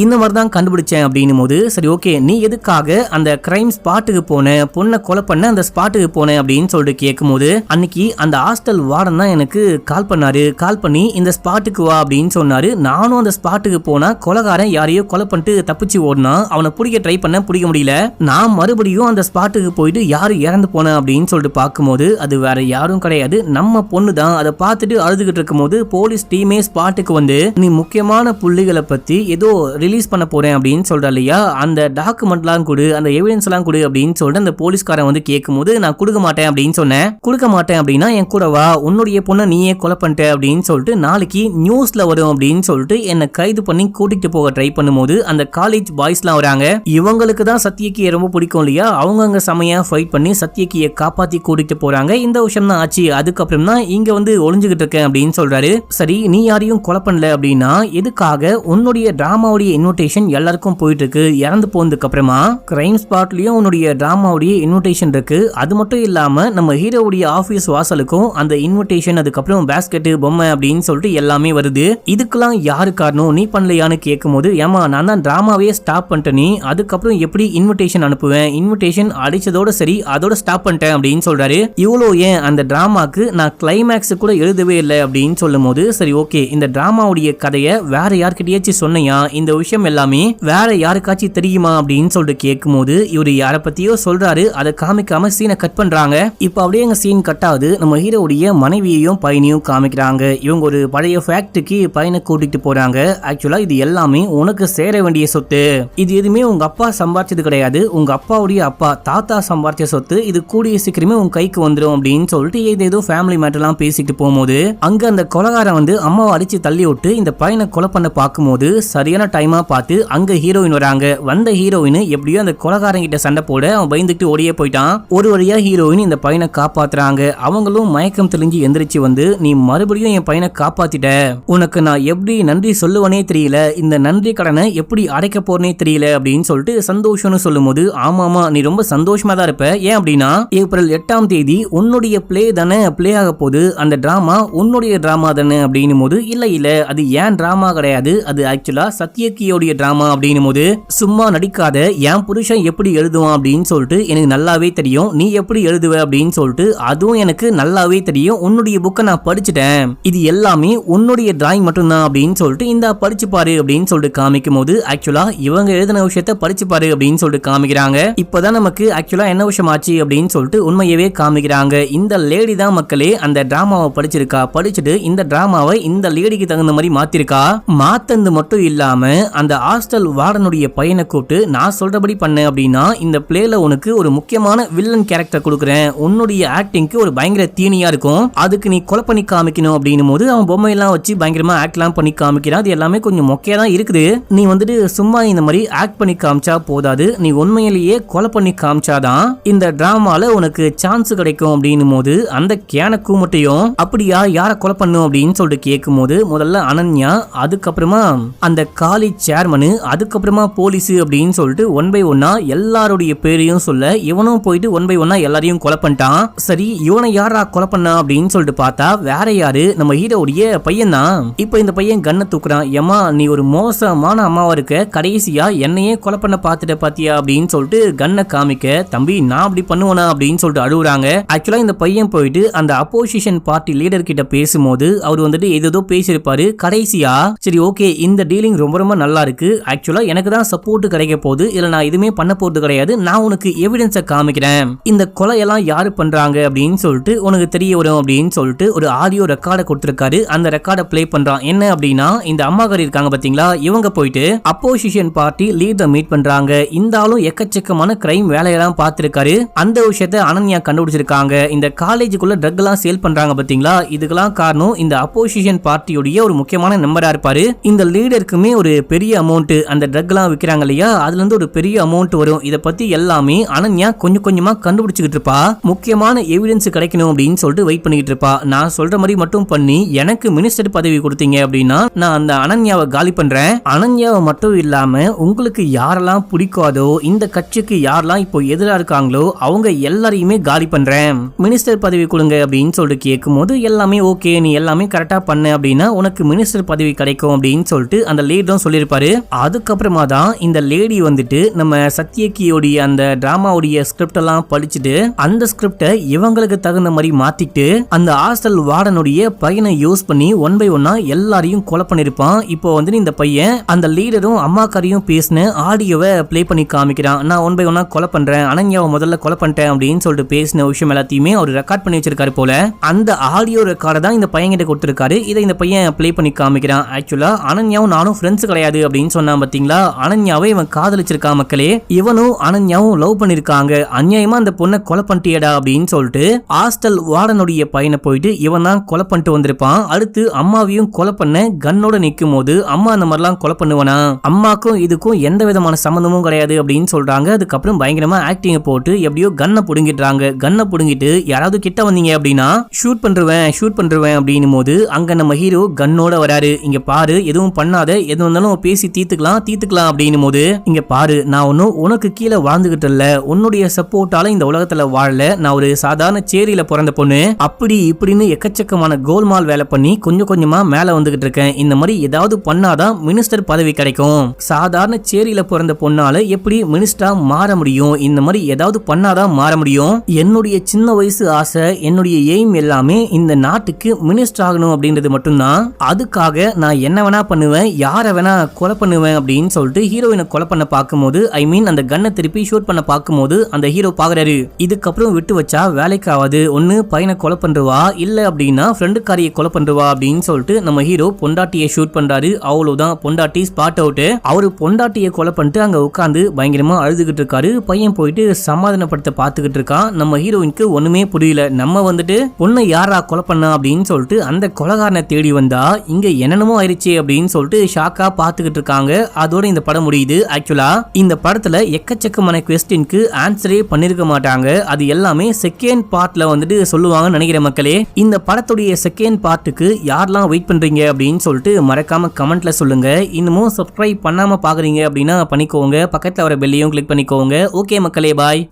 இந்த மாதிரி தான் கண்டுபிடிச்சேன் அப்படின்னும் போது சரி ஓகே நீ எதுக்காக அந்த கிரைம் ஸ்பாட்டுக்கு போன, பொண்ணை கொலை பண்ண அந்த ஸ்பாட்டுக்கு போன அப்படின்னு சொல்லிட்டு கேட்கும்போது அன்னைக்கு அந்த ஹாஸ்டல் வார்டன் தான் எனக்கு கால் பண்ணாரு, கால் பண்ணி இந்த ஸ்பாட்டுக்கு வா அப்படின்னு சொன்னாரு. நானும் அந்த ஸ்பாட்டுக்கு போனா கொலைகாரன் யாரையோ கொலை பண்ணிட்டு தப்பிச்சு ஓடினா, அவனை பிடிக்க ட்ரை பண்ண பிடிக்க முடியல. நான் மறுபடியும் அந்த ஸ்பாட்டுக்கு போயிட்டு யாரு இறந்து போன அப்படின்னு சொல்லிட்டு பார்க்கும்போது அது வேற யாரும் கிடையாது, நம்ம பொண்ணு தான். அதை பார்த்துட்டு அழுதுகிட்டு இருக்கும் போது போலீஸ் டீமே ஸ்பாட்டுக்கு வந்து நீ முக்கியமான புள்ளிகளை பத்தி ஏதோ ரிலீஸ் பண்ண போறேன் அப்படின்னு சொல்றா இல்லையா, அந்த டாக்குமெண்ட்லாம் கொடு, அந்த எவிடன்ஸ் எல்லாம் கொடு அப்படின்னு சொல்லிட்டு அந்த போலீஸ்காரன் வந்து கேட்கும்போது நான் கொடுக்க மாட்டேன் அப்படின்னு சொன்னேன். கொடுக்க மாட்டேன் அப்படின்னா என் கூட வா, உன்னுடைய பொண்ணை நீயே கொலை பண்ணிட்ட அப்படின்னு சொல்லிட்டு நாளைக்கு நியூஸ்ல வரும் அப்படின்னு சொல்லிட்டு என்னை கைது பண்ணி கூட்டிட்டு போக ட்ரை பண்ணும்போது அந்த காலேஜ் பாய்ஸ்லாம் வராங்க. இவங்களுக்கு தான் சத்யகியை ரொம்ப பிடிக்கும் இல்லையா, அவங்க அங்க செமையா ஃபைட் பண்ணி சத்யகியை காப்பாத்தி கூட்டிட்டு போறாங்க. இந்த விஷயம் தான் ஆச்சு. அதுக்கப்புறம் தான் இங்க வந்து ஒளிஞ்சுகிட்டு இருக்கேன் அப்படின்னு சொல்றாரு. சரி நீ யாரையும் கொலை பண்ணல அப்படின்னா எதுக்காக உன்னுடைய டிராமாவுடைய இன்விடேஷன் எல்லாருக்கும் போயிட்டு இருக்கு, இறந்து போனதுக்கு அப்புறமா கிரைம் ஸ்பாட்லயும் உன்னுடைய டிராமாவுடைய இன்விடேஷன் இருக்கு. அது மட்டும் இல்லாம நம்ம ஹீரோவுடைய ஆபீஸ் வாசலுக்கும் அந்த இன்விடேஷன், அதுக்கப்புறம் பேஸ்கெட், பொம்மை அப்படின்னு சொல்லிட்டு எல்லாமே வருது. இதுக்கெல்லாம் யாரு காரணம், நீ பண்ணலையான்னு கேட்கும்போது ஏமா நான் தான் டிராமாவே ஸ்டாப் பண்ணிட்டேன், நீ அதுக்கப்புறம் எப்படி இன்விடேஷன் அனுப்புவேன், இன்விடேஷன் அடிச்சதோட சரி அதோட ஸ்டாப் பண்ணிட்டேன் அப்படின்னு சொல்றாரு. இவ்வளோ ஏன் அந்த டிராமாக்கு நான் கிளைமேக்ஸ் கூட எழுதவே இல்லை அப்படின்னு சொல்லும் போது சரி ஓகே இந்த டிராமாவுடைய கதையை வேற யார்கிட்டயாச்சும் சொன்னையா, இந்த விஷயம் எல்லாமே வேற யாருக்காச்சும் தெரியுமா அப்படின்னு சொல்லிட்டு கேட்கும்போது இவரு யாரை பத்தியோ சொல்றாரு. அதை காமிக்காம சீனை கட் பண்றாங்க. இப்ப அப்படியே எங்க சீன் கட் ஆகுது. நம்ம ஹீரோவுடைய மனைவியையும் பையனையும் காமிக்கிறாங்க. இவங்க ஒரு பழைய ஃபேக்டரிக்கு பையனை கூட்டிட்டு போறாங்க. ஆக்சுவலா இது எல்லாமே உனக்கு சேர வேண்டிய சொத்து, இது எதுவுமே உங்க அப்பா சம்பாதிச்சது கிடையாது, உங்க அப்பாவுடைய அப்பா தாத்தா சம்பாதிச்ச சொத்து, இது கூடிய சீக்கிரமே உங்க கைக்கு வந்துடும் அப்படின்னு சொல்லிட்டு ஏதேதோ ஃபேமிலி மேட்டர்லாம் பேசிட்டு போகும்போது அங்க அந்த கொலைகாரன் வந்து அம்மாவை அடிச்சு தள்ளி விட்டு இந்த பையனை கொலை பண்ண பார்க்கும்போது சரியான டைமா பார்த்து அங்க ஹீரோயின் வராங்க. வந்த ஹீரோயின் எப்படியோ அந்த கொலைகாரன் கிட்ட சண்டை போட அவன் பயந்துட்டு ஓடியே போயிட்டான். ஒரு வழியா ஹீரோயின் இந்த பையனை காப்பாத்துறாங்க. அவங்களும் மயக்கம் தெளிஞ்சு எந்திரிச்சு வந்து நீ மறுபடியும் என் பையனை காப்பாத்திட்ட, உனக்கு நான் எப்படி நன்றி சொல்லுவனே தெரியல, இந்த நன்றி கடனை எப்படி அடைக்க போறனே தெரியல அப்படின்னு சொல்லிட்டு சந்தோஷம்னு சொல்லும் போது ஆமாமா நீ ரொம்ப சந்தோஷமா தான் இருப்ப, ஏன் அப்படின்னா ஏப்ரல் 8ஆம் தேதி உன்னுடைய பிளே தானே பிளே ஆக போகுது, அந்த டிராமா உன்னுடைய டிராமா தானே அப்படின்னும் போது இல்ல இல்ல அது ஏன் டிராமா கிடையாது, அது ஆக்சுவலா சத்யகியோடைய டிராமா அப்படின்னும் போது சும்மா நடிக்காத, என் புருஷன் எப்படி எழுதுவான் அப்படின்னு சொல்லிட்டு எனக்கு நல்லாவே தெரியும், நீ எப்படி எழுதுவ அப்படின்னு சொல்லிட்டு அதுவும் எனக்கு நல்லாவே தெரியும், உன்னுடைய புக்கை நான் படிச்சுட்டேன், இது எல்லாமே உன்னுடைய டிராயிங் மட்டும்தான் அப்படின்னு சொல்லிட்டு இந்த படிச்சு பாரு அப்படின்னு சொல்லிட்டு காமிக்கும் போது ஆக்சுவலா இவங்க எழுதின விஷயத்த படிச்சு பாரு அப்படின்னு சொல்லிட்டு காமிக்கிறாங்க. இப்பதான் நமக்கு ஆக்சுவலா என்ன விஷயம் ஆச்சு அப்படின்னு சொல்லிட்டு உண்மையவே காமிக்கிறாங்க. இந்த லேடி தான் மக்களே அந்த டிராமாவை படிச்சிருக்கா, படிச்சுட்டு இந்த டிராமாவை இந்த லேடிக்கு தகுந்த மாதிரி மாத்திருக்கா. மாத்தந்து மட்டும் இல்லாம அந்த ஹாஸ்டல் வார்டனுடைய பையனை கூப்பிட்டு நான் சொல்றபடி பண்ண அப்படின்னா இந்த பிளேல உனக்கு ஒரு முக்கியமான வில்லன் கேரக்டர் கொடுக்குறேன், உன்னுடைய ஆக்டிங்க்கு ஒரு பயங்கர தீனியா இருக்கும், அதுக்கு நீ கொலை பண்ணி காமிக்கணும் அப்படின்னும் போது அவன் பொம்மையெல்லாம் வச்சு பயங்கரமா ஆக்ட்லாம் பண்ணி காமிக்கிறான். அது எல்லாமே கொஞ்சம் மொக்கையா தான் இருக்குது. நீ வந்துட்டு சும்மா இந்த மாதிரி ஆக்ட் பண்ணி காமிச்சா போதாது, நீ உண்மையிலேயே கொலை பண்ணி காமிச்சாதான் இந்த டிராமால உனக்கு சான்ஸ் கிடைக்கும் அப்படின்னும் போது அந்த கேனக்கு மட்டும் அப்படியா யார கொலை பண்ணும் அப்படின்னு சொல்லிட்டு கேட்கும் போது முதல்ல அனன்யா, அதுக்கப்புறமா அந்த காலேஜ் சேர்மனு, அதுக்கப்புறமா போலீஸ் அப்படின்னு சொல்லிட்டு ஒன் பை ஒன்னா எல்லாருடைய பேரையும் சொல்ல இவனும் போயிட்டு ஒன் பை ஒன்னா எல்லாரையும் கொலை பண்ணிட்டான். சரி இவனை யாரா கொலை பண்ணா அப்படின்னு சொல்லிட்டு பார்த்தா வேற யாரு, நம்ம ஹீரோடைய பையன் தான். இப்ப இந்த பையன் கண்ணை தூக்குறான், ஏமா நீ ஒரு மோசமான அம்மாவா இருக்க, கடைசியா என்னையே கொலை பண்ண பாத்துட்ட பாத்தியா அப்படின்னு சொல்லிட்டு கண்ணை காமிக்க, தம்பி நான் அப்படி பண்ணுவேனா அப்படின்னு சொல்லிட்டு அழுகுறாங்க. ஆக்சுவலா இந்த பையன் போயிட்டு அந்த அப்போசிஷன் பார்ட்டி லீடர் கிட்ட பேசும்போது அவர் வந்துட்டு ஏதோ பேசியிருப்பாரு. கடைசியா சரி ஓகே இந்த டீலிங் ரொம்ப ரொம்ப நல்லா இருக்கு, ஆக்சுவலா எனக்கு தான் சப்போர்ட் கிடைக்க போகுது, இல்ல நான் எதுவுமே பண்ண போறது கிடையாது, நான் உனக்கு எவிடன்ஸை காமிக்கிறேன், இந்த கொலையெல்லாம் யாரு பண்றாங்க அப்படின்னு சொல்லிட்டு உனக்கு தெரிய வரும் அப்படின்னு சொல்லிட்டு ஒரு ஆடியோ ரெக்கார்டை கொடுத்திருக்காரு. அந்த ரெக்கார்டை பிளே பண்றான். என்ன அப்படின்னா இந்த அம்மாக்காரி இருக்காங்க பாத்தீங்களா, இவங்க போயிட்டு அப்போசிஷன் பார்ட்டி லீடரை மீட் பண்றாங்க. இந்த ஆளும் எக்கச்சக்கமான கிரைம் வேலையெல்லாம் பார்த்திருக்காரு. அந்த விஷயத்தை அனன்யா கண்டுபிடிச்சிருக்காங்க. இந்த காலேஜுக்குள்ள ட்ரக் எல்லாம் சேல் பண்றாங்க பாத்தீங்களா, இதுக்கெல்லாம் காரணம் இந்த அப்போசிஷன் பார்ட்டியோடைய ஒரு முக்கியமான நம்பரா இருப்பாரு. இந்த லீடருக்குமே ஒரு பெரிய அமௌண்ட் அந்த ட்ரக் எல்லாம் விற்கிறாங்க இல்லையா, அதுல இருந்து ஒரு பெரிய அமௌண்ட் வரும். இதை பத்தி எல்லாமே அனன்யா கொஞ்சம் கொஞ்சமா கண்டுபிடிச்சுக்கிட்டு இருப்பா. முக்கியமான எவிடன்ஸ் கிடைக்கணும் அப்படின்னு சொல்லிட்டு வெயிட் பண்ணிட்டு இருப்பா. நான் சொல்ற மாதிரி மட்டும் பண்ணி எனக்கு மினிஸ்டர் பதவி கொடுத்தீங்க அப்படின்னா நான் அந்த அனன்யாவை காலி பண்றேன். அனன்யாவை மட்டும் இல்லாம உங்களுக்கு யாரெல்லாம் பிடிக்காதோ, இந்த கட்சிக்கு யாரெல்லாம் இப்போ எதிராக இருக்காங்களோ அவங்க எல்லாரையுமே காலி பண்றேன், மினிஸ்டர் பதவி கொடுங்க அப்படின்னு சொல்லிட்டு கேட்கும் போது எல்லாமே ஓகே நீ எல்லாமே கரெக்டா பண்ண அப்படின்னா உனக்கு மினிஸ்டர் பதவி கிடைக்கும் அப்படின்னு சொல்லிட்டு அந்த லேடியும் சொல்லியிருப்பாரு. அதுக்கப்புறமா தான் இந்த லேடி வந்துட்டு நம்ம சத்யகியோடைய அந்த டிராமாவுடைய ஸ்கிரிப்ட் எல்லாம் படிச்சுட்டு அந்த ஸ்கிரிப்டை இவங்களுக்கு தகுந்த மாதிரி மாத்திட்டு அந்த ஹாஸ்டல் வார்டனுடைய பையனை யூஸ் பண்ணி ஒன் பை ஒன்னா எல்லாரையும் கொலை பண்ணிருப்பான். இப்போ வந்து இந்த பையன் அந்த லீடரும் அம்மாக்காரியும் பேசின ஆடியோவை பிளே பண்ணி காமிக்கிறான். நான் ஒன் பை ஒன்னா கொலை பண்றேன், அனன்யாவை முதல்ல கொலை பண்ணிட்டேன் அப்படின்னு சொல்லிட்டு பேசின விஷயம் எல்லாத்தையுமே அவர் ரெக்கார்ட் பண்ணி வச்சிருக்காரு போல. அந்த ஆடியோ ரெக்கார்டை தான் இந்த பையன் கிட்ட கொடுத்திருக்காரு. இதை இந்த பையன் பிளே பண்ணி காமிக்கிறான். ஆக்சுவலா அனன்யாவும் நானும் ஃப்ரெண்ட்ஸ் கிடையாது அப்படின்னு சொன்னா பாத்தீங்களா, அனன்யாவை இவன் காதலிச்சிருக்கான் மக்களே, இவனும் அனன்யாவும் லவ் பண்ணிருக்காங்க, அநியாயமா அந்த பொண்ணை கொலை பண்ணிட்டியடா அப்படின்னு சொல்லிட்டு ஹாஸ்டல் வார்டனுடைய பையனை போயிட்டு இவன் தான் கொலை பண்ணிட்டு வந்திருப்பான். அடுத்து அம்மாவையும் கொலை பண்ண கன்னோட நிக்கும் போது அம்மா அந்த மாதிரிலாம் கொலை பண்ணுவனா, அம்மாக்கும் இதுக்கும் எந்த விதமான சம்பந்தமும் கிடையாது அப்படின்னு சொல்றாங்க. அதுக்கப்புறம் பயங்கரமா ஆக்டிங் போட்டு எப்படியோ கன்னை புடுங்கிடுறாங்க. கன்னை புடுங்கிட்டு யாராவது கிட்ட வந்தீங்க அப்படின்னா ஷூட் பண்றேன் அப்படின்னும் போது அங்க நம்ம ஹீரோ கன்னோட வராரு. இங்க பாரு எதுவும் பண்ணாத, எது வந்தாலும் பேசி தீத்துக்கலாம் அப்படின்னும் போது இங்க பாரு நான் ஒன்னும் உனக்கு கீழே வாழ்ந்துகிட்டு இல்ல, உன்னுடைய சப்போர்ட்டால இந்த உலகத்துல வாழல, நான் ஒரு சாதாரண சேரியில பிறந்த பொண்ணு, அப்படி இப்படின்னு எக்கச்சக்கமான கோல்மால் வேலை பண்ணி கொஞ்சம் கொஞ்சமா மேல வந்துகிட்டு இருக்கேன், இந்த மாதிரி ஏதாவது பண்ணாதான் மினிஸ்டர் பதவி கிடைக்கும், சாதாரண சேரியில பிறந்த பொண்ணால எப்படி மினிஸ்டரா மாற முடியும், இந்த மாதிரி ஏதாவது பண்ணாதான் மாற முடியும், என்னுடைய சின்ன வயசு ஆசை என்னுடைய எய்ம் எல்லாமே இந்த நாட்டுக்கு மினிஸ்டர் ஆகணும் அப்படின்றது மட்டும்தான், அதுக்காக நான் என்ன வேணா பண்ணுவேன், யாரை வேணா கொலை பண்ணுவேன் அப்படின்னு சொல்லிட்டு ஹீரோயினை கொலை பண்ண பார்க்கும்போது ஐ மீன் அந்த கன்னை திருப்பி ஷூட் பண்ண பார்க்கும்போது அந்த ஹீரோ பாக்குறாரு, இதுக்கப்புறம் விட்டு வச்சா வேலைக்கு ஆகாது, ஒன்னு பையனை கொலை பண்றவா இல்ல அப்படின்னா ஃப்ரெண்டுக்காரியை கொலை பண்றவா அப்படின்னு சொல்லிட்டு நம்ம ஹீரோ பொண்டாட்டியை ஷூட் பண்றாரு. அவ்வளவுதான், பொண்டாட்டி ஸ்பாட் அவுட். அவரு பொண்டாட்டியை கொலை பண்ணிட்டு அங்க உட்காந்து பயங்கரமா அழுதுகிட்டு இருக்காரு. பையன் போயிட்டு சமாதானப்படுத்த பாத்துக்கிட்டு இருக்கான். நம்ம ஹீரோயினுக்கு ஒண்ணுமே புரியல, நம்ம வந்துட்டு பொண்ணை யாரா கொலை பண்ணா அப்படின்னு சொல்லிட்டு அந்த கொலைகாரனை தேடி வந்தா இங்க என்னென்னமோ ஆயிடுச்சு அப்படின்னு சொல்லிட்டு ஷாக்கா பாத்துக்கிட்டு இருக்காங்க. அதோட இந்த படம் முடியுது. ஆக்சுவலா இந்த படத்துல எக்கச்சக்கமான குவெஸ்டினுக்கு ஆன்சரே பண்ணிருக்க மாட்டாங்க, அது எல்லாமே செகண்ட் பார்ட்ல வந்துட்டு சொல்லுவாங்கன்னு நினைக்கிற மக்களே. இந்த படத்துடைய செகண்ட் பார்ட்டுக்கு யாரெல்லாம் வெயிட் பண்றீங்க அப்படின்னு சொல்லிட்டு மறக்காம கமெண்ட்ல சொல்லுங்க. இன்னமும் சப்ஸ்கிரைப் பண்ணாம பாக்குறீங்க அப்படின்னா பண்ணிக்கோங்க, பக்கத்துல வர பெல்லையும் கிளிக் பண்ணிக்கோங்க. ஓகே மக்களே, பாய்.